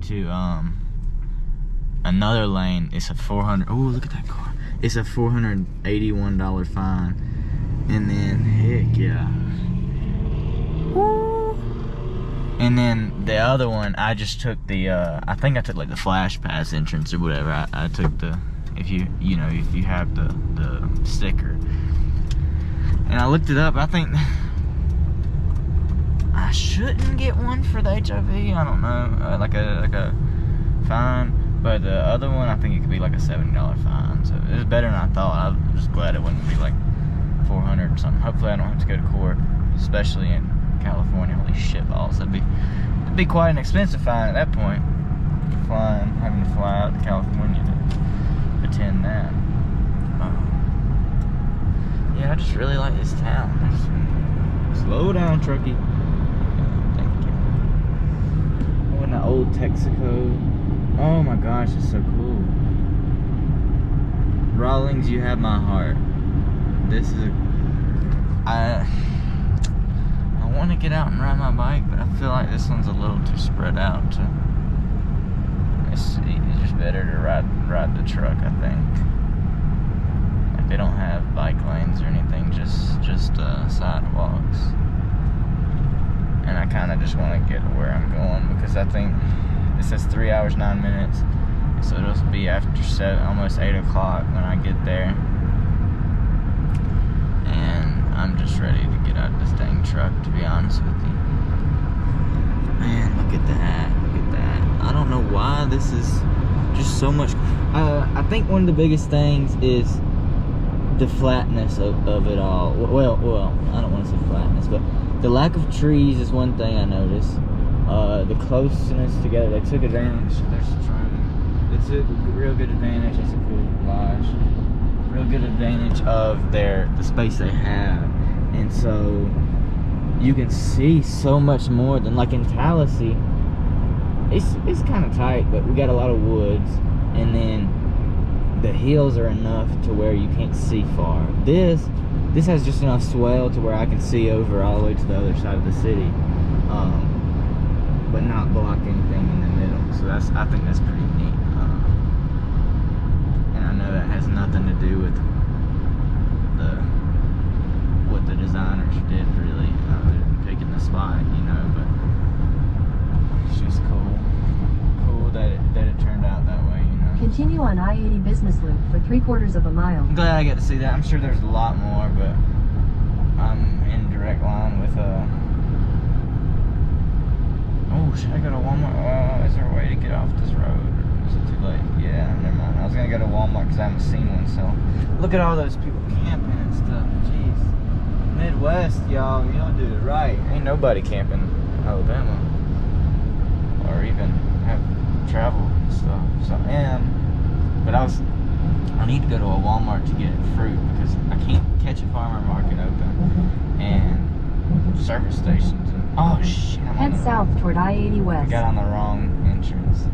to another lane, it's a $400. Oh, look at that car! It's a $481 fine, and then heck yeah. Woo. And then the other one, I just took the I think I took like the Flash Pass entrance or whatever. I took the if you have the sticker, and I looked it up. I think I shouldn't get one for the HOV. I don't know, like a fine. But the other one, I think it could be like a $70 fine. So it was better than I thought. I was just glad it wouldn't be like 400 or something. Hopefully I don't have to go to court, especially in California. Holy shitballs. It'd be quite an expensive fine at that point. Having to fly out to California to attend that. Yeah, I just really like this town. Slow down, truckie. Thank you. Oh, and the old Texaco. Oh my gosh, it's so cool. Rawlins, you have my heart. This is I want to get out and ride my bike, but I feel like this one's a little too spread out. It's just better to ride the truck, I think. Like, they don't have bike lanes or anything, just sidewalks. and I kind of just want to get to where I'm going, because I think it says 3 hours 9 minutes, so it'll be after almost 8 o'clock when I get there, and I'm just ready to get out of this dang truck, to be honest with you. Man, look at that, I don't know why this is just so much. I think one of the biggest things is the flatness of it all. Well, I don't want to say flatness, but the lack of trees is one thing I noticed. The closeness together, they took advantage. They took real good advantage. That's a cool lodge. Real good advantage of the space they have, and so you can see so much more than like in Tallahassee. It's kind of tight, but we got a lot of woods, and then the hills are enough to where you can't see far. This has just enough swell to where I can see over all the way to the other side of the city, but not block anything in the middle. So I think that's pretty neat. And I know that has nothing to do with what the designers did, really, picking the spot, you know. But it's just cool that it turned out that way, you know. Continue on I-80 Business Loop for 3/4 of a mile. I'm glad I got to see that. I'm sure there's a lot more, but I'm in direct line with oh, should I go to Walmart? Is there a way to get off this road? Or is it too late? Yeah, never mind. I was gonna go to Walmart because I haven't seen one. So look at all those people camping and stuff. Jeez, Midwest, y'all do it right. Ain't nobody camping in Alabama, or even have travel and stuff. So but I need to go to a Walmart to get fruit, because I can't catch a farmer market open and service stations. And oh shit! Head south toward I-80 I West. got on the wrong entrance.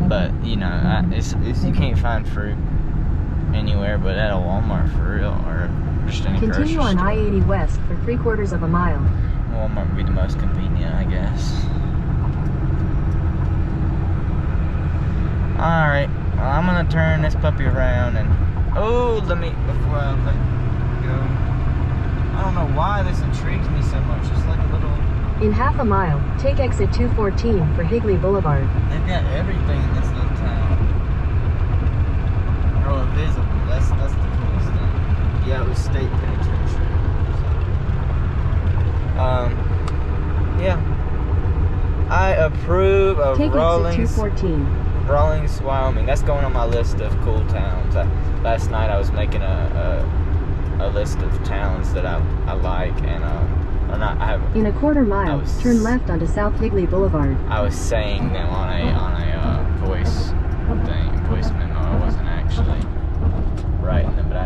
But you know, it's you can't find fruit anywhere but at a Walmart for real, or just any grocery Continue on store. I-80 West for 3/4 of a mile. Walmart would be the most convenient, I guess. Alright, well, I'm gonna turn this puppy around and before I let go, I don't know why this intrigues me so much. It's like a little, In half a mile, take exit 214 for Higley Boulevard. they've got everything in this little town. They're all visible. That's the coolest thing. Yeah, it was state penitentiary. Yeah. I approve of Take exit Rawlings, 214. Wyoming. That's going on my list of cool towns. Last night I was making a list of towns that I like, and In a quarter mile, was- turn left onto South Higley Boulevard. I was saying them on a voice memo. I wasn't actually writing them, but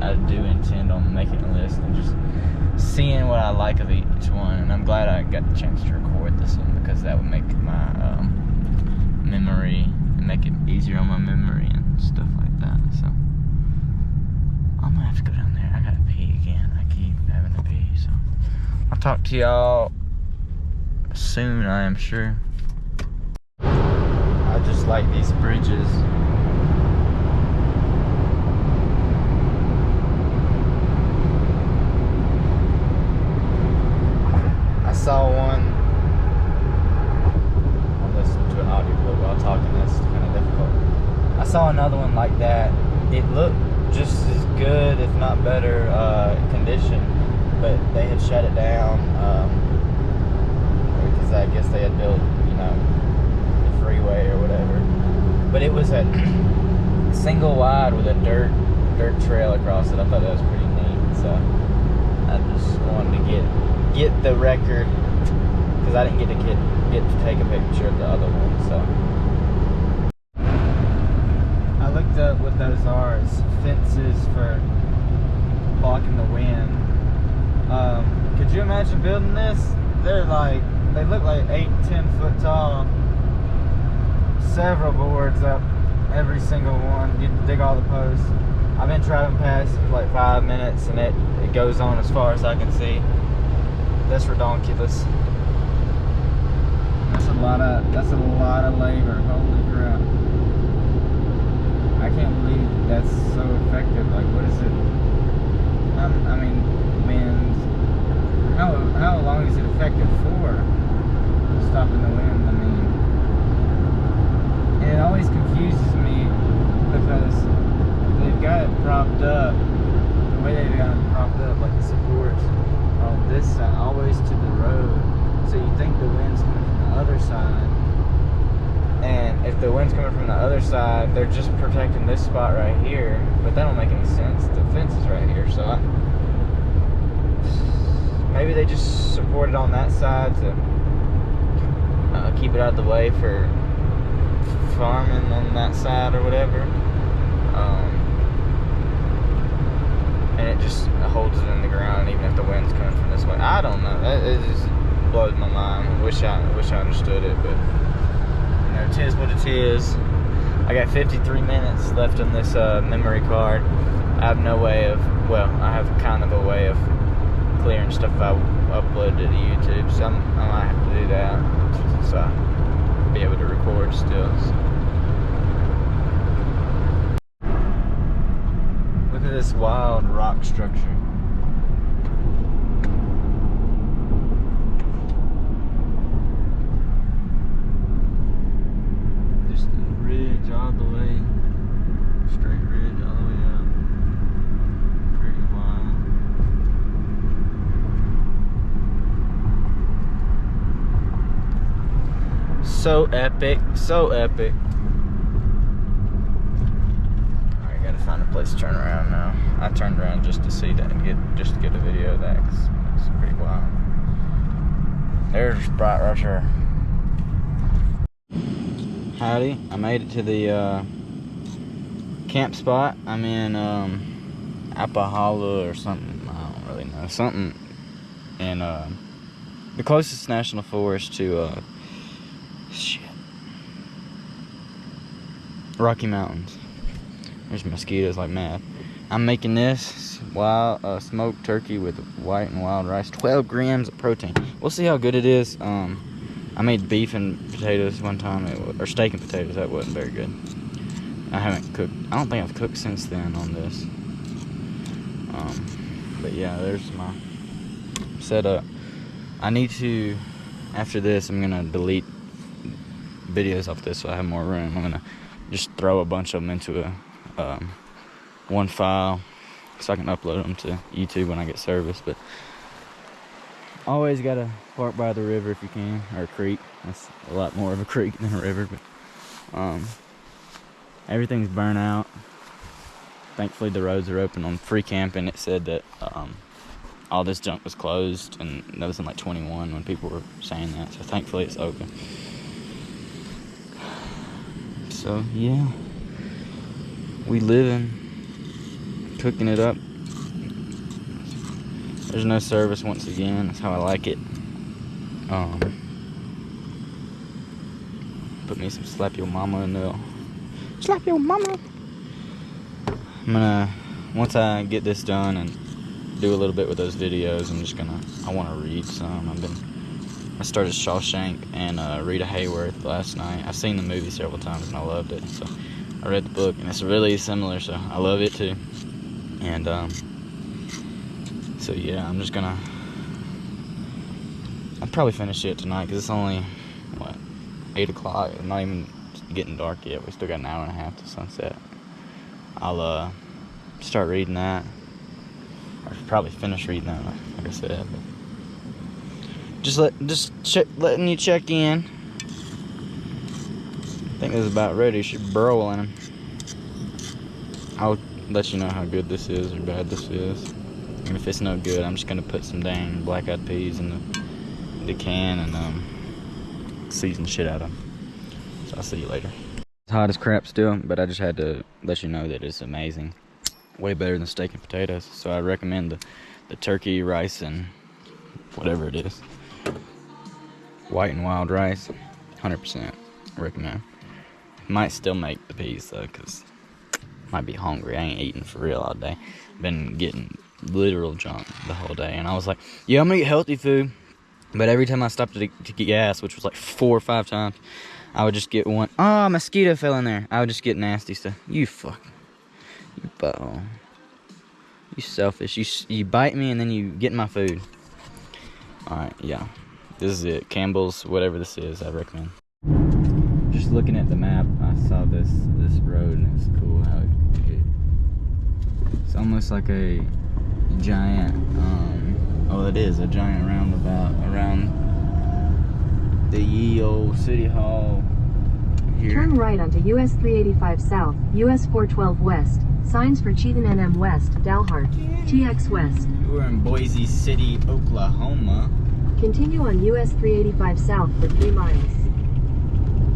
I do intend on making a list and just seeing what I like of each one. And I'm glad I got the chance to record this one, because that would make my memory, and make it easier on my memory and stuff like that. So I'm gonna have to go down there. I gotta pee again. I keep having to pee. So I'll talk to y'all soon, I am sure. I just like these bridges. I saw one. I'm listening to an audiobook while talking. That's kind of difficult. I saw another one like that. It looked just as good, if not better, condition, but they had shut it down because I guess they had built, you know, the freeway or whatever. But it was a single wide with a dirt trail across it. I thought that was pretty neat. So I just wanted to get the record, because I didn't get to take a picture of the other one. So I looked up what those are. It's fences for blocking the wind. Could you imagine building this? They look like 8-10 foot tall. Several boards up every single one. You dig all the posts. I've been driving past it for like 5 minutes, and it goes on as far as I can see. That's redonkulous. That's a lot of labor. Holy crap! I can't believe that's so effective. Like, what is it? I mean, wind. how long is it effective for? Stopping the wind, I mean. And it always confuses me because they've got it propped up. The way they've got it propped up, like the supports on this side, always to the road. So you think the wind's coming from the other side. And if the wind's coming from the other side, they're just protecting this spot right here. But that don't make any sense. The fence is right here, so maybe they just support it on that side to keep it out of the way for farming on that side or whatever. And it just holds it in the ground even if the wind's coming from this way. I don't know. It just blows my mind. Wish I understood it, but you know, 'tis what it is. I got 53 minutes left on this memory card. I have no way of, well, I have kind of a way of clearing stuff I uploaded to YouTube, so I might have to do that so I'll be able to record still. Look at this wild rock structure. Just a ridge all the way, straight ridge all the way up. Pretty wild. So epic, so epic. Alright, gotta find a place to turn around now. I turned around just to see that and just to get a video of that, 'cause it's pretty wild. There's Bright Rusher. Howdy, I made it to the camp spot. I'm in Apahala or something, I don't really know. Something in the closest national forest to Rocky Mountains. There's mosquitoes like mad. I'm making this wild smoked turkey with white and wild rice. 12 grams of protein. We'll see how good it is. I made beef and potatoes one time, or steak and potatoes. That wasn't very good. I haven't cooked. I don't think I've cooked since then on this. But yeah, there's my setup. I need to, after this, I'm gonna delete videos off this so I have more room. I'm gonna just throw a bunch of them into a one file so I can upload them to YouTube when I get service. But always gotta park by the river if you can, or a creek. That's a lot more of a creek than a river. But everything's burnt out. Thankfully the roads are open. On free camping it said that all this junk was closed, and that was in like 21 when people were saying that, so thankfully it's open. So yeah, we living, cooking it up. There's no service once again. That's how I like it. Put me some slap your mama in there. Slap your mama. I'm gonna, once I get this done and do a little bit with those videos, I want to read some. I started Shawshank and Rita Hayworth last night. I've seen the movie several times and I loved it. So I read the book and it's really similar, so I love it too. And so yeah, I'll probably finish it tonight because it's only, what, 8 o'clock. It's not even getting dark yet. We still got an hour and a half to sunset. I'll start reading that. Or probably finish reading that, like I said. But letting you check in. I think this is about ready. Should burrow in them. I'll let you know how good this is or bad this is. And if it's no good, I'm just gonna put some dang black-eyed peas in the can and season shit out of them. So I'll see you later. It's hot as crap still, but I just had to let you know that it's amazing. Way better than steak and potatoes. So I recommend the turkey, rice, and whatever it is. White and wild rice, 100% recommend. Might still make the peas though, cause might be hungry. I ain't eating for real all day. Been getting literal junk the whole day, and I was like, yeah, I'm gonna eat healthy food. But every time I stopped to get gas, which was like 4 or 5 times, I would just get one. Oh, a mosquito fell in there. I would just get nasty stuff. You fuck. You butthole. You selfish. You bite me and then you get my food. Alright, yeah. This is it. Campbell's, whatever this is, I recommend. Just looking at the map, I saw this road and it's cool how it's almost like a giant, well, it is a giant roundabout around the ye old City Hall here. Turn right onto US 385 South, US 412 West. Signs for Cheatham NM West, Dalhart, TX West. We're in Boise City, Oklahoma. Continue on US 385 South for 3 miles.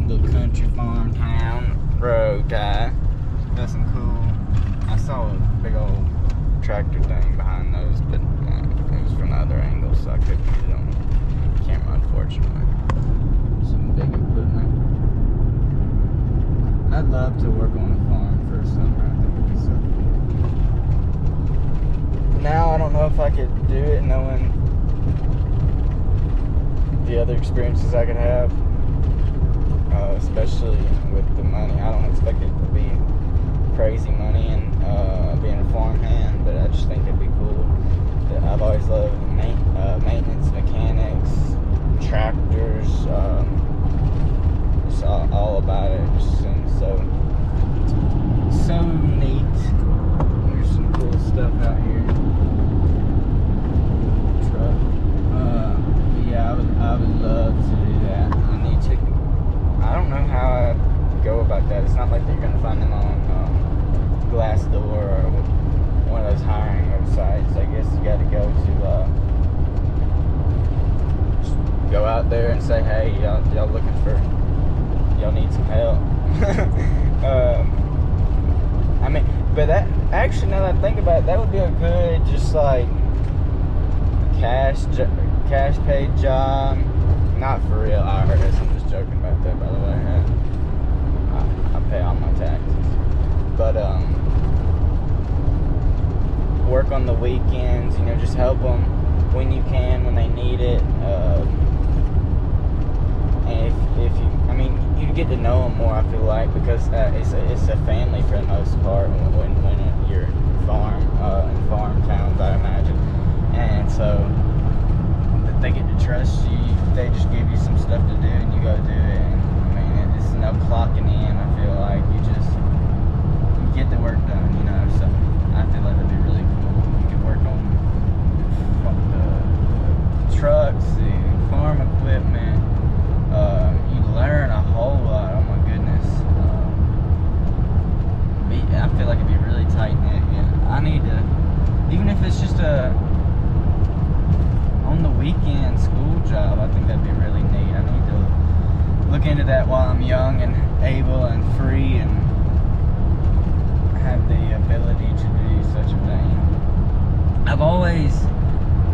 Little country farm town road guy. Got some cool. I saw a big old tractor thing behind those, but it was from the other angle, so I couldn't get it on camera, unfortunately. Some big equipment. I'd love to work on a farm for a summer. I think it'd be so cool. Now I don't know if I could do it knowing the other experiences I could have, especially with the money. I don't expect it to be crazy money and being a farmhand, but I just think it'd be cool. I've always loved maintenance, mechanics, tractors, just all about it. It just seems so neat. There's some cool stuff out here. Truck. Yeah, I would love to do that. I don't know how I go about that. It's not like you're gonna find them on Glassdoor or one of those hiring websites. I guess you got to go to just go out there and say, hey, y'all need some help. I mean, but that actually, now that I think about it, that would be a good just like cash paid job. Not for real. I heard this. I'm just joking about that, by the way. I pay all my taxes, but work on the weekends. You know, just help them when you can, when they need it. And if you, I mean, you get to know them more. I feel like because it's a family for the most part when you're in farm towns, I imagine, and so they get to trust you. They just give you some stuff to do and you go do it. And, I mean, it's no clocking in. I feel like you get the work done, you know. So I feel like that'd be really cool. You could work on the trucks, the farm equipment. You learn a whole lot. Oh my goodness. I feel like it'd be really tight knit. Yeah, I need to, even if it's just on the weekend school job, I think that'd be really neat. I need to look into that while I'm young and able and free and have the ability to do such a thing. I've always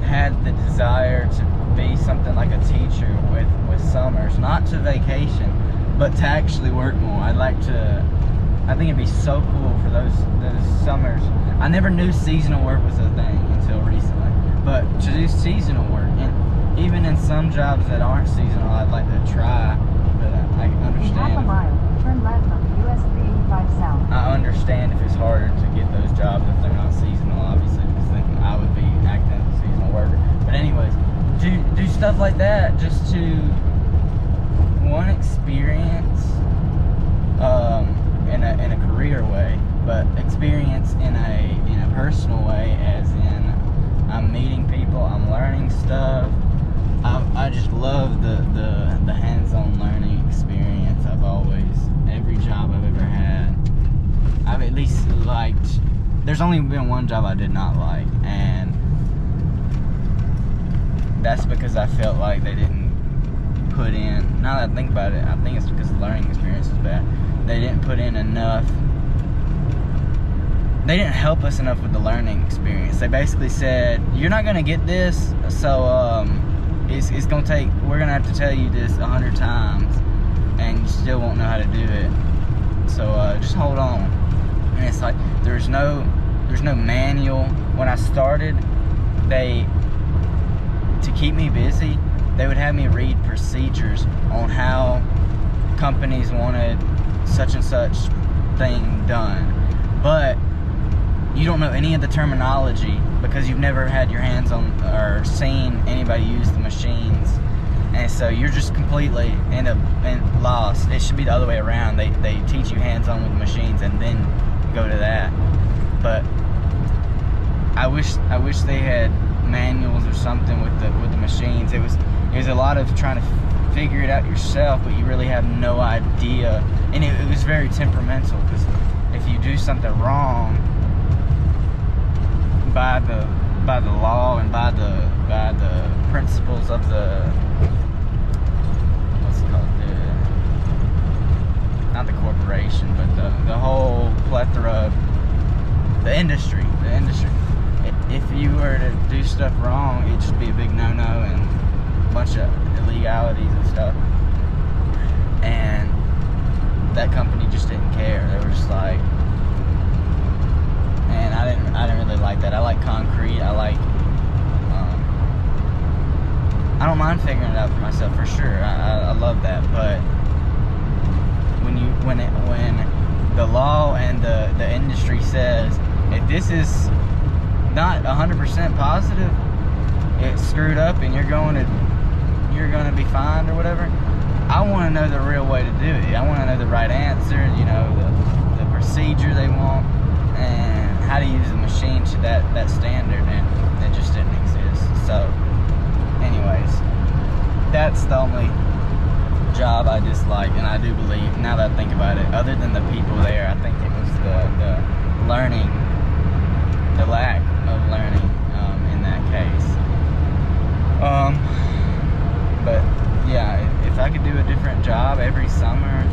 had the desire to be something like a teacher with summers, not to vacation, but to actually work more. I think it'd be so cool for those summers. I never knew seasonal work was a thing until recently. But to do seasonal work, and even in some jobs that aren't seasonal, I'd like to try, but I understand. In half a mile, turn left on US 385 South. I understand if it's harder to get those jobs if they're not seasonal, obviously, because then I would be acting as a seasonal worker. But anyways, do stuff like that just to, one, experience in a career way, but experience in a personal way, as in I'm meeting people, I'm learning stuff. I just love the hands-on learning experience. Every job I've ever had, I've at least liked. There's only been one job I did not like, and that's because I felt like they didn't put in, now that I think about it, I think it's because the learning experience is bad. They didn't put in enough. They didn't help us enough with the learning experience. They basically said, you're not gonna get this, so it's gonna take, we're gonna have to tell you this 100 times and you still won't know how to do it. So just hold on. And it's like, there's no manual. When I started, to keep me busy, they would have me read procedures on how companies wanted such and such thing done. But you don't know any of the terminology because you've never had your hands on or seen anybody use the machines, and so you're just completely lost. It should be the other way around. They teach you hands-on with the machines and then go to that. But I wish they had manuals or something with the machines. It was a lot of trying to figure it out yourself, but you really have no idea, and it was very temperamental, because if you do something wrong by the law and by the principles of the, what's it called, not the corporation, but the whole plethora of the industry. If you were to do stuff wrong, it'd just be a big no-no and a bunch of illegalities and stuff. And that company just didn't care. They were just like, and I didn't really like that. I like concrete. I don't mind figuring it out for myself, for sure. I love that. But when the law and the industry says, if this is not 100% positive, it's screwed up and you're going to be fined or whatever, I want to know the real way to do it. I want to know the right answer, you know, the procedure they want, and how to use the machine to that standard, and it just didn't exist. So anyways, that's the only job I dislike, and I do believe, now that I think about it, other than the people there, I think it was the learning, the lack of learning in that case. But yeah, if I could do a different job every summer,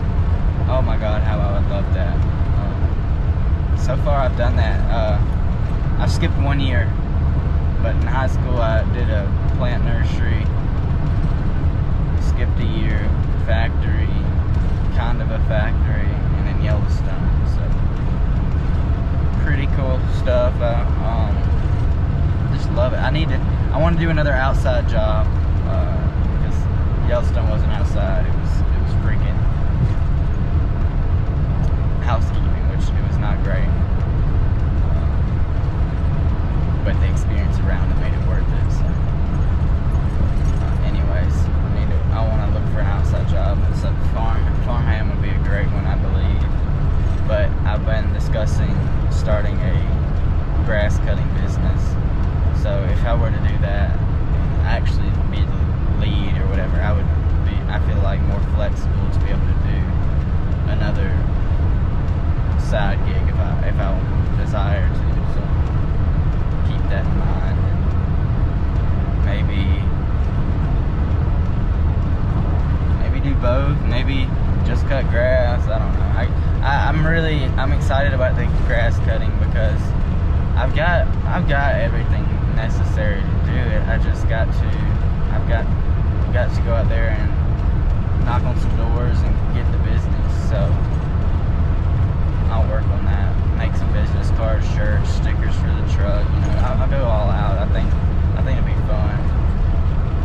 oh my God, how I would love that. So far I've done that. I've skipped 1 year, but in high school I did a plant nursery, skipped a year, factory, kind of a factory, and then Yellowstone. So pretty cool stuff. Just love it. I want to do another outside job, because Yellowstone wasn't outside. It was freaking housekeeping, which it was not great. But the experience around it made it worth it. So anyways, I want to look for an outside job. So farmhand would be a great one, I believe. But I've been discussing starting a grass cutting business. So if I were to do that, and actually be the lead or whatever, I feel like more flexible to be able to do another side gig if I desire to. So keep that in mind. And maybe do both. Maybe just cut grass. I don't know. I'm excited about the grass cutting because I've got everything necessary to do it. I've got to go out there and knock on some doors and get the business. So I'll work on that. Make some business cards, shirts, stickers for the truck. You know, I'll go all out. I think it'd be fun.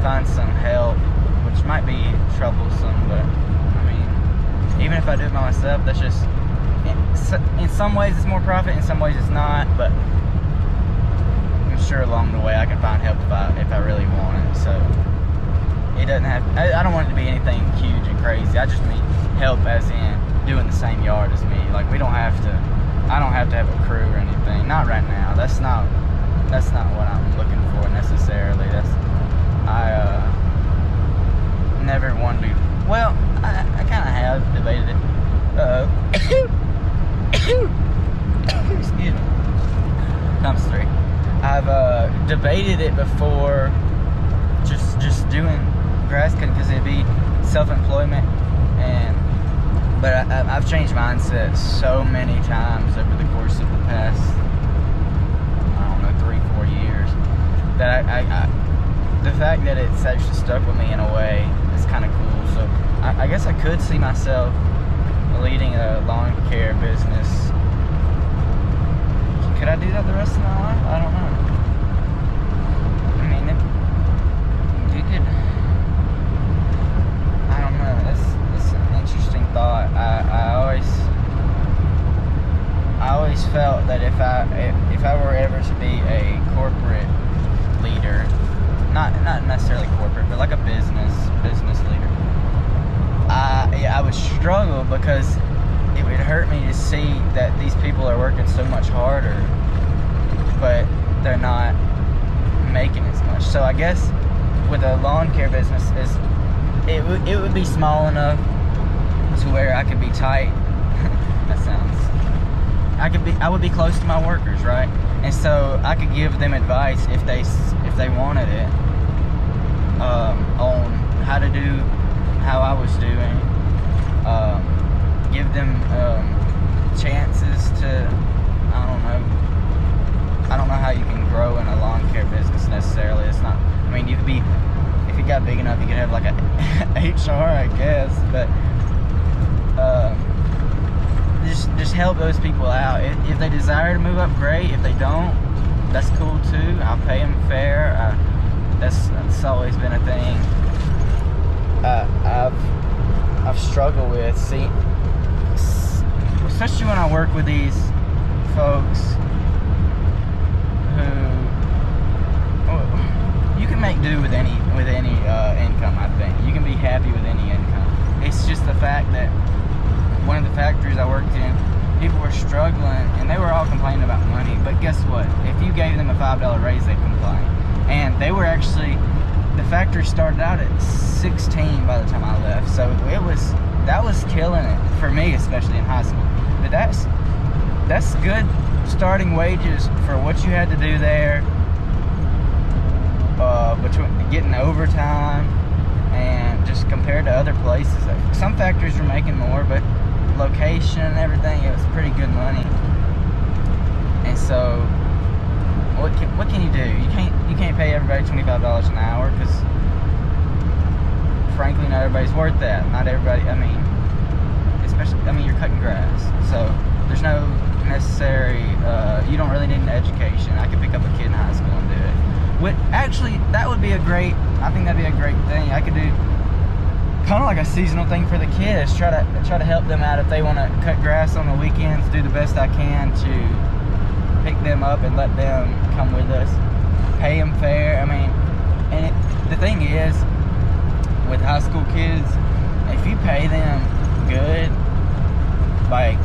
Find some help, which might be troublesome, but I mean, even if I do it by myself, that's just, in some ways it's more profit, in some ways it's not, but I'm sure along the way I can find help if I really want it. So it doesn't have, I don't want it to be anything huge and crazy. I just mean help as in doing the same yard as me. Like I don't have to have a crew or anything. Not right now. That's not what I'm looking for necessarily. I never wanted to, well, I kind of have debated it. Excuse me. Comes through. I've debated it before, just doing grass cutting, because it'd be self-employment, but I've changed mindsets so many times over the course of the past, I don't know, 3-4 years, that the fact that it's actually stuck with me in a way is kind of cool. So I guess I could see myself leading a lawn care business. Could I do that the rest of my life? I don't know. I mean, you could, I don't know, that's an interesting thought. I always felt that if I if I were ever to be a corporate leader, not necessarily corporate, but like a business leader, I would struggle because it would hurt me to see that these people are working so much harder, but they're not making as much. So I guess with a lawn care business, it would be small enough to where I could be tight. That sounds. I would be close to my workers, right? And so I could give them advice if they wanted it, on how to do how I was doing. Give them chances to, I don't know how you can grow in a lawn care business necessarily. It's not, I mean, you could be, if you got big enough, you could have like a HR, I guess, but just help those people out. If they desire to move up, great. If they don't, that's cool too. I'll pay them fair. That's always been a thing I've struggled with. See, especially when I work with these folks who you can make do with any income. I think you can be happy with any income. It's just the fact that one of the factories I worked in, people were struggling and they were all complaining about money. But guess what? If you gave them a $5 raise, they'd complain. And they were actually, the factory started out at 16 by the time I left. So that was killing it for me, especially in high school. But that's good starting wages for what you had to do there, between getting overtime and just compared to other places. Some factories were making more, but location and everything, it was pretty good money. And so what can you do? You can't pay everybody $25 an hour, because frankly not everybody's worth that. Not everybody, especially you're cutting grass, so there's no necessary, you don't really need an education. I could pick up a kid in high school and do it. Actually, that would be I think that'd be a great thing. I could do kind of like a seasonal thing for the kids. Try to help them out if they want to cut grass on the weekends. Do the best I can to pick them up and let them come with us. Pay them fair. The thing is, with high school kids, if you pay them good, like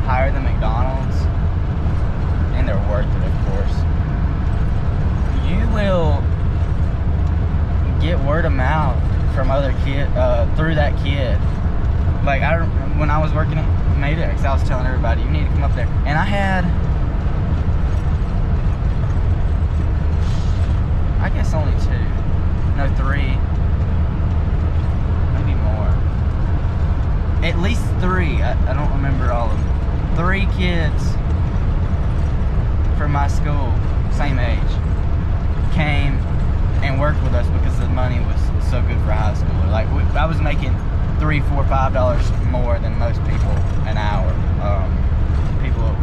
hire them McDonald's, and they're worth it, of course, you will get word of mouth from other kids through that kid. Like when I was working at Maydex, I was telling everybody, you need to come up there, and I had, I guess only 3, maybe more, at least 3. I don't remember all of them. 3 kids from my school, same age, came and worked with us because the money was so good for a high schooler. Like I was making $3, $4, $5 more than most people an hour. People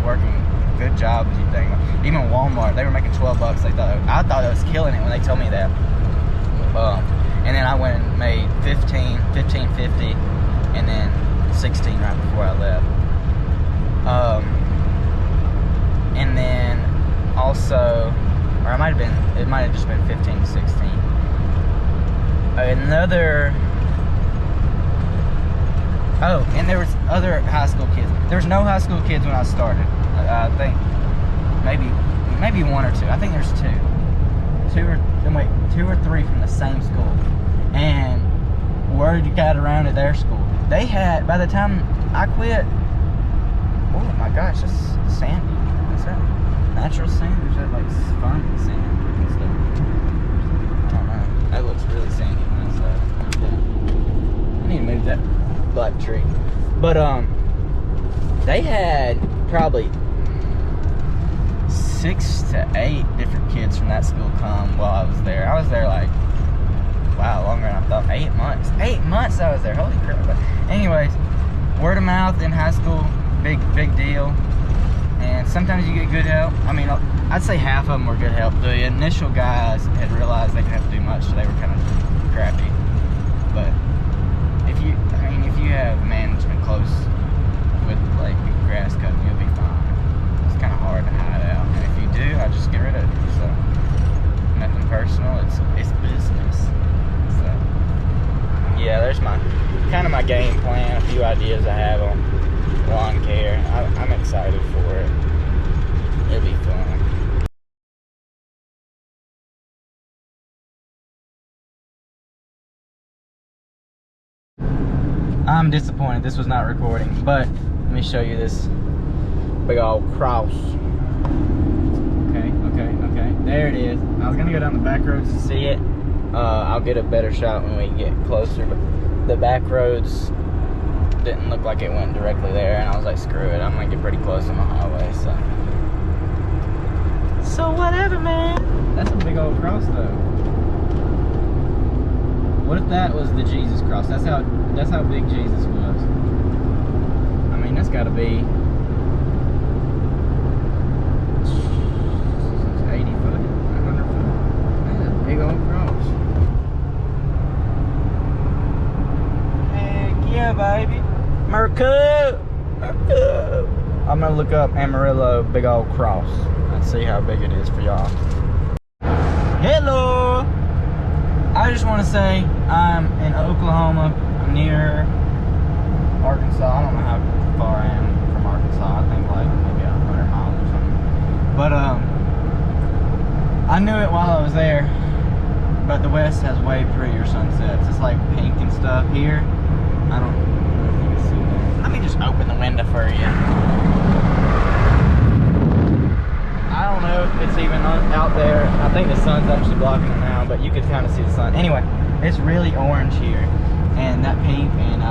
working good jobs, you think. Even Walmart, they were making $12. I thought I was killing it when they told me that. And then I went and made $15.50, and then 16 right before I left. And then also, or it might have just been 15 to 16. And there was other high school kids. There was no high school kids when I started. I think maybe 1 or 2. I think there's 2. 2 or 3 from the same school. And word got around at their school. They had, by the time I quit, oh my gosh, that's sandy. What's that? Natural sand? Or is that like sponge sand and stuff? I don't know. That looks really sandy when it's I need to move that black tree. But they had probably 6 to 8 different kids from that school come while I was there. I was there like, wow, longer than I thought. 8 months. 8 months I was there. Holy crap. But anyways, word of mouth in high school, big deal. And sometimes you get good help. I'd say half of them were good help. The initial guys had realized they didn't have to do much, so they were kind of crappy. But if you have management close with like grass cutting, you'll be fine. It's kind of hard ideas I have on lawn care. I'm excited for it. It'll be fun. I'm disappointed this was not recording, but let me show you this big old cross. Okay. There it is. I was gonna go down the back roads to see it. I'll get a better shot when we get closer, but the back roads didn't look like it went directly there, and I was like, screw it, I'm gonna get pretty close on the highway, so whatever, man. That's a big old cross though. What if that was the Jesus cross? That's how big Jesus was. I mean, that's gotta be 80 foot, 100 foot. That's a big old cross. Heck yeah, baby. Mercu! I'm gonna look up Amarillo big old cross and see how big it is for y'all. Hello! I just want to say I'm in Oklahoma. I'm near Arkansas. I don't know how far I am from Arkansas. I think like maybe 100 miles or something. But I knew it while I was there. But the West has way prettier sunsets. It's like pink and stuff here. I don't know if you can see that. Let me just open the window for you. I don't know if it's even out there. I think the sun's actually blocking it now, but you could kind of see the sun. Anyway, it's really orange here, and that pink in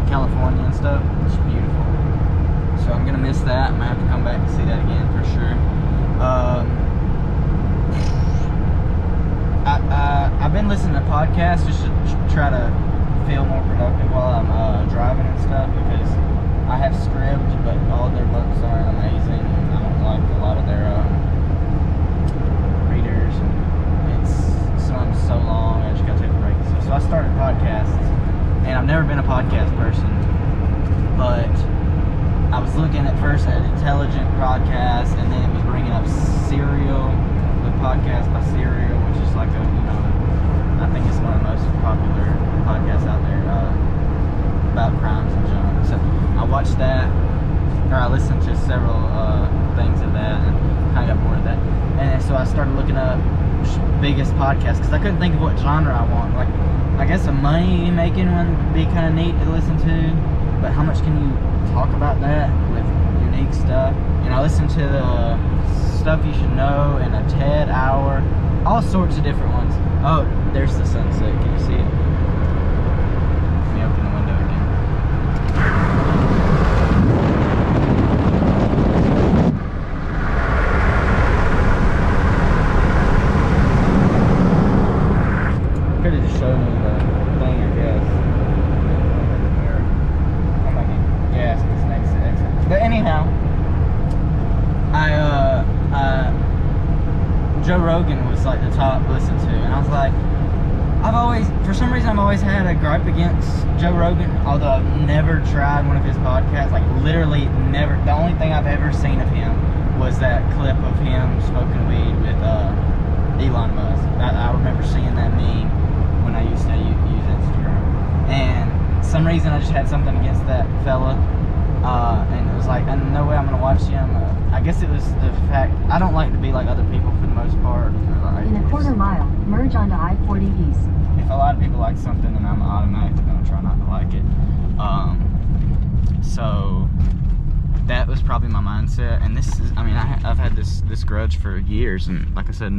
California and stuff, it's beautiful. So I'm gonna miss that. I'm gonna have to come back and see that again for sure. I've been listening to podcasts just to try to feel more productive while I'm driving and stuff, because I have script, but all their books aren't amazing. I don't like a lot of their readers, and some of them's so long. I just gotta take a break. So I started podcasts, and I've never been a podcast person, but I was looking at first at Intelligent Podcast, and then it was bringing up Serial, the podcast by Serial, which is like a, I think it's one of the most popular podcasts out there about crimes and junk. So I watched that, or I listened to several things of that, and kind of got bored of that. And so I started looking up biggest podcasts, because I couldn't think of what genre I want. Like, I guess a money making one would be kind of neat to listen to, but how much can you talk about that with unique stuff? And I listened to the Stuff You Should Know and a TED Hour, all sorts of different ones. Oh, there's the sunset. Can you see it? Let me open the window again. Could have just shown me the thing, I guess. I'm like, yeah, it's this next exit. But anyhow, Joe Rogan was like the top listened to, and I was like, for some reason I've always had a gripe against Joe Rogan, although I've never tried one of his podcasts, like literally never. The only thing I've ever seen of him was that clip of him smoking weed with Elon Musk. I remember seeing that meme when I used to use Instagram, and for some reason I just had something against that fella, and it was like, no way I'm gonna watch him. I guess it was the fact I don't like to be like other people for the most part. In a quarter mile, merge onto I-40 East. If a lot of people like something, then I'm automatically gonna try not to like it. So that was probably my mindset, and this is, I mean, I've had this grudge for years, and like I said,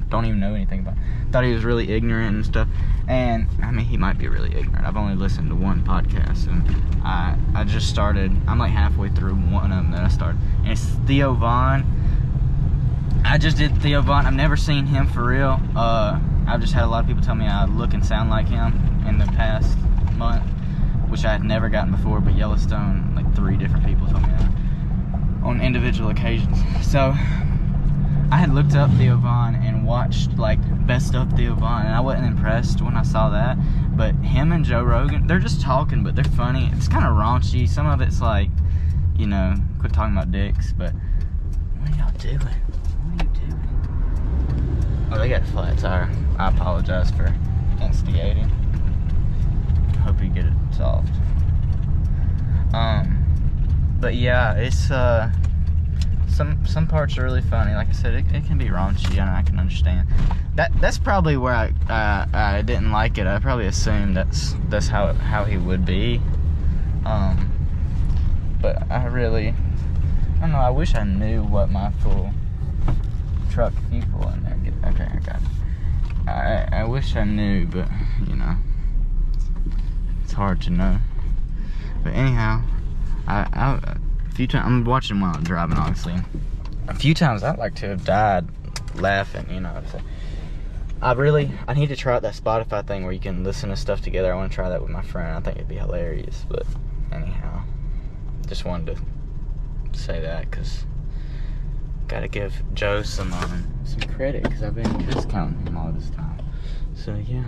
don't even know anything about it. Thought he was really ignorant and stuff, and I mean, he might be really ignorant. I've only listened to one podcast, and I just started, I'm like halfway through one of them that I started, and it's Theo Von. I just did Theo Von. I've never seen him for real. I've just had a lot of people tell me I look and sound like him in the past month, which I had never gotten before, but Yellowstone, like 3 different people told me that on individual occasions. So I had looked up Theo Von and watched like best of Theo Von, and I wasn't impressed when I saw that. But him and Joe Rogan, they're just talking, but they're funny. It's kind of raunchy. Some of it's like, quit talking about dicks, but what are y'all doing? What are you doing? Oh, they got a flat tire. I apologize for instigating. I hope you get it solved. But yeah, it's some parts are really funny. Like I said, it can be raunchy, and I can understand. That's probably where I didn't like it. I probably assumed that's how he would be. But I don't know. I wish I knew what my full truck people in there get. Okay, I got it. I wish I knew, but you know, it's hard to know. But anyhow, a few times I'm watching while I'm driving, obviously. A few times I'd like to have died laughing, you know. So I need to try out that Spotify thing where you can listen to stuff together. I want to try that with my friend. I think it'd be hilarious. But anyhow, just wanted to say that because gotta give Joe some credit because I've been discounting him all this time. So yeah,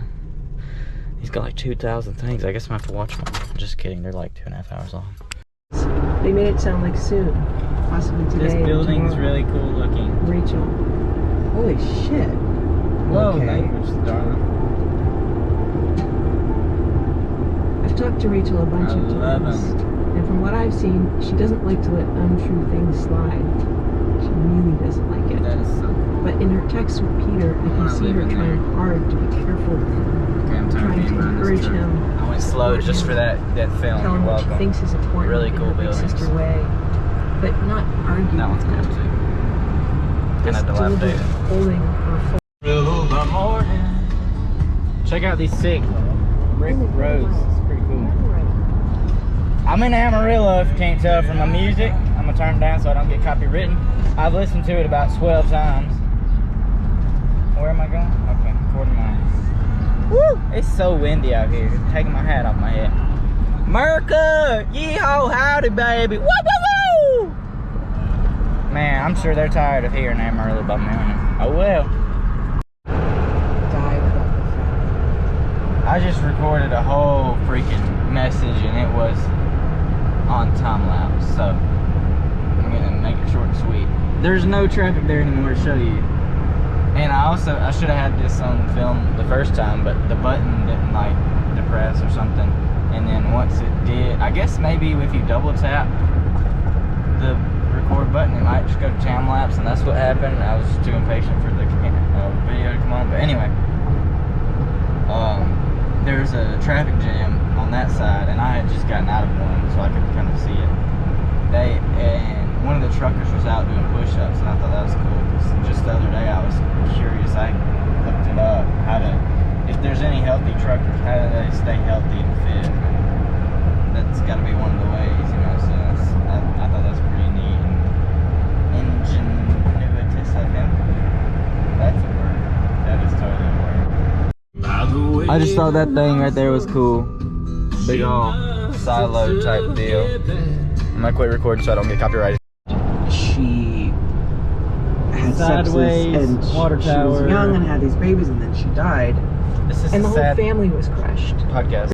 he's got like 2,000 things. I guess I'm gonna have to watch them. Just kidding. They're like 2.5 hours long. They made it sound like soon, possibly today. This building is really cool looking. Rachel. Holy shit. Whoa, Okay. language, darling. I've talked to Rachel a bunch of times. And from what I've seen, she doesn't like to let untrue things slide. She really doesn't like it. That is so cool. But in her text with Peter, I can see her trying hard to be careful with him. Okay, I'm Trying to encourage him. I went slow just for that film. Tell him You're what she welcome. thinks is important Really in cool her big buildings. sister way. But not argue That one's with good him. too. Kind Just of dilapidated. holding her Check out these sick brick roads. It's pretty cool. I'm in Amarillo, if you can't tell from my music. I'm gonna turn it down so I don't get copywritten. I've listened to it about 12 times. Where am I going? Okay, 40 miles. Woo! It's so windy out here. It's taking my hat off my head. America! Yeehaw! Howdy, baby! Woo, woo, woo! Man, I'm sure they're tired of hearing Amarillo by morning. Oh well. die without the fact. I just recorded a whole freaking message and it was on time lapse, so I'm gonna make it short and sweet. There's no traffic there anymore to show you. And I should have had this on film the first time, but the button didn't like depress or something. And then once it did, I guess maybe if you double tap the record button, it might just go to time lapse, and that's what happened. I was too impatient for the video to come on. But anyway, there's a traffic jam on that side, and I had just gotten out of one, so I could kind of see it. And one of the truckers was out doing push-ups, and I thought that was cool because just the other day I was curious. I looked it up, if there's any healthy truckers, how do they stay healthy and fit? That's got to be one of the ways, you know. So I thought that's pretty neat and ingenuitous of him. That's a word. That is totally a word. I just thought that thing right there was cool. Big old silo type deal. I'm gonna quit recording so I don't get copyrighted. She had Sideways, sepsis and water she tower. was young and had these babies and then she died. This is And the a whole sad family was crushed. podcast.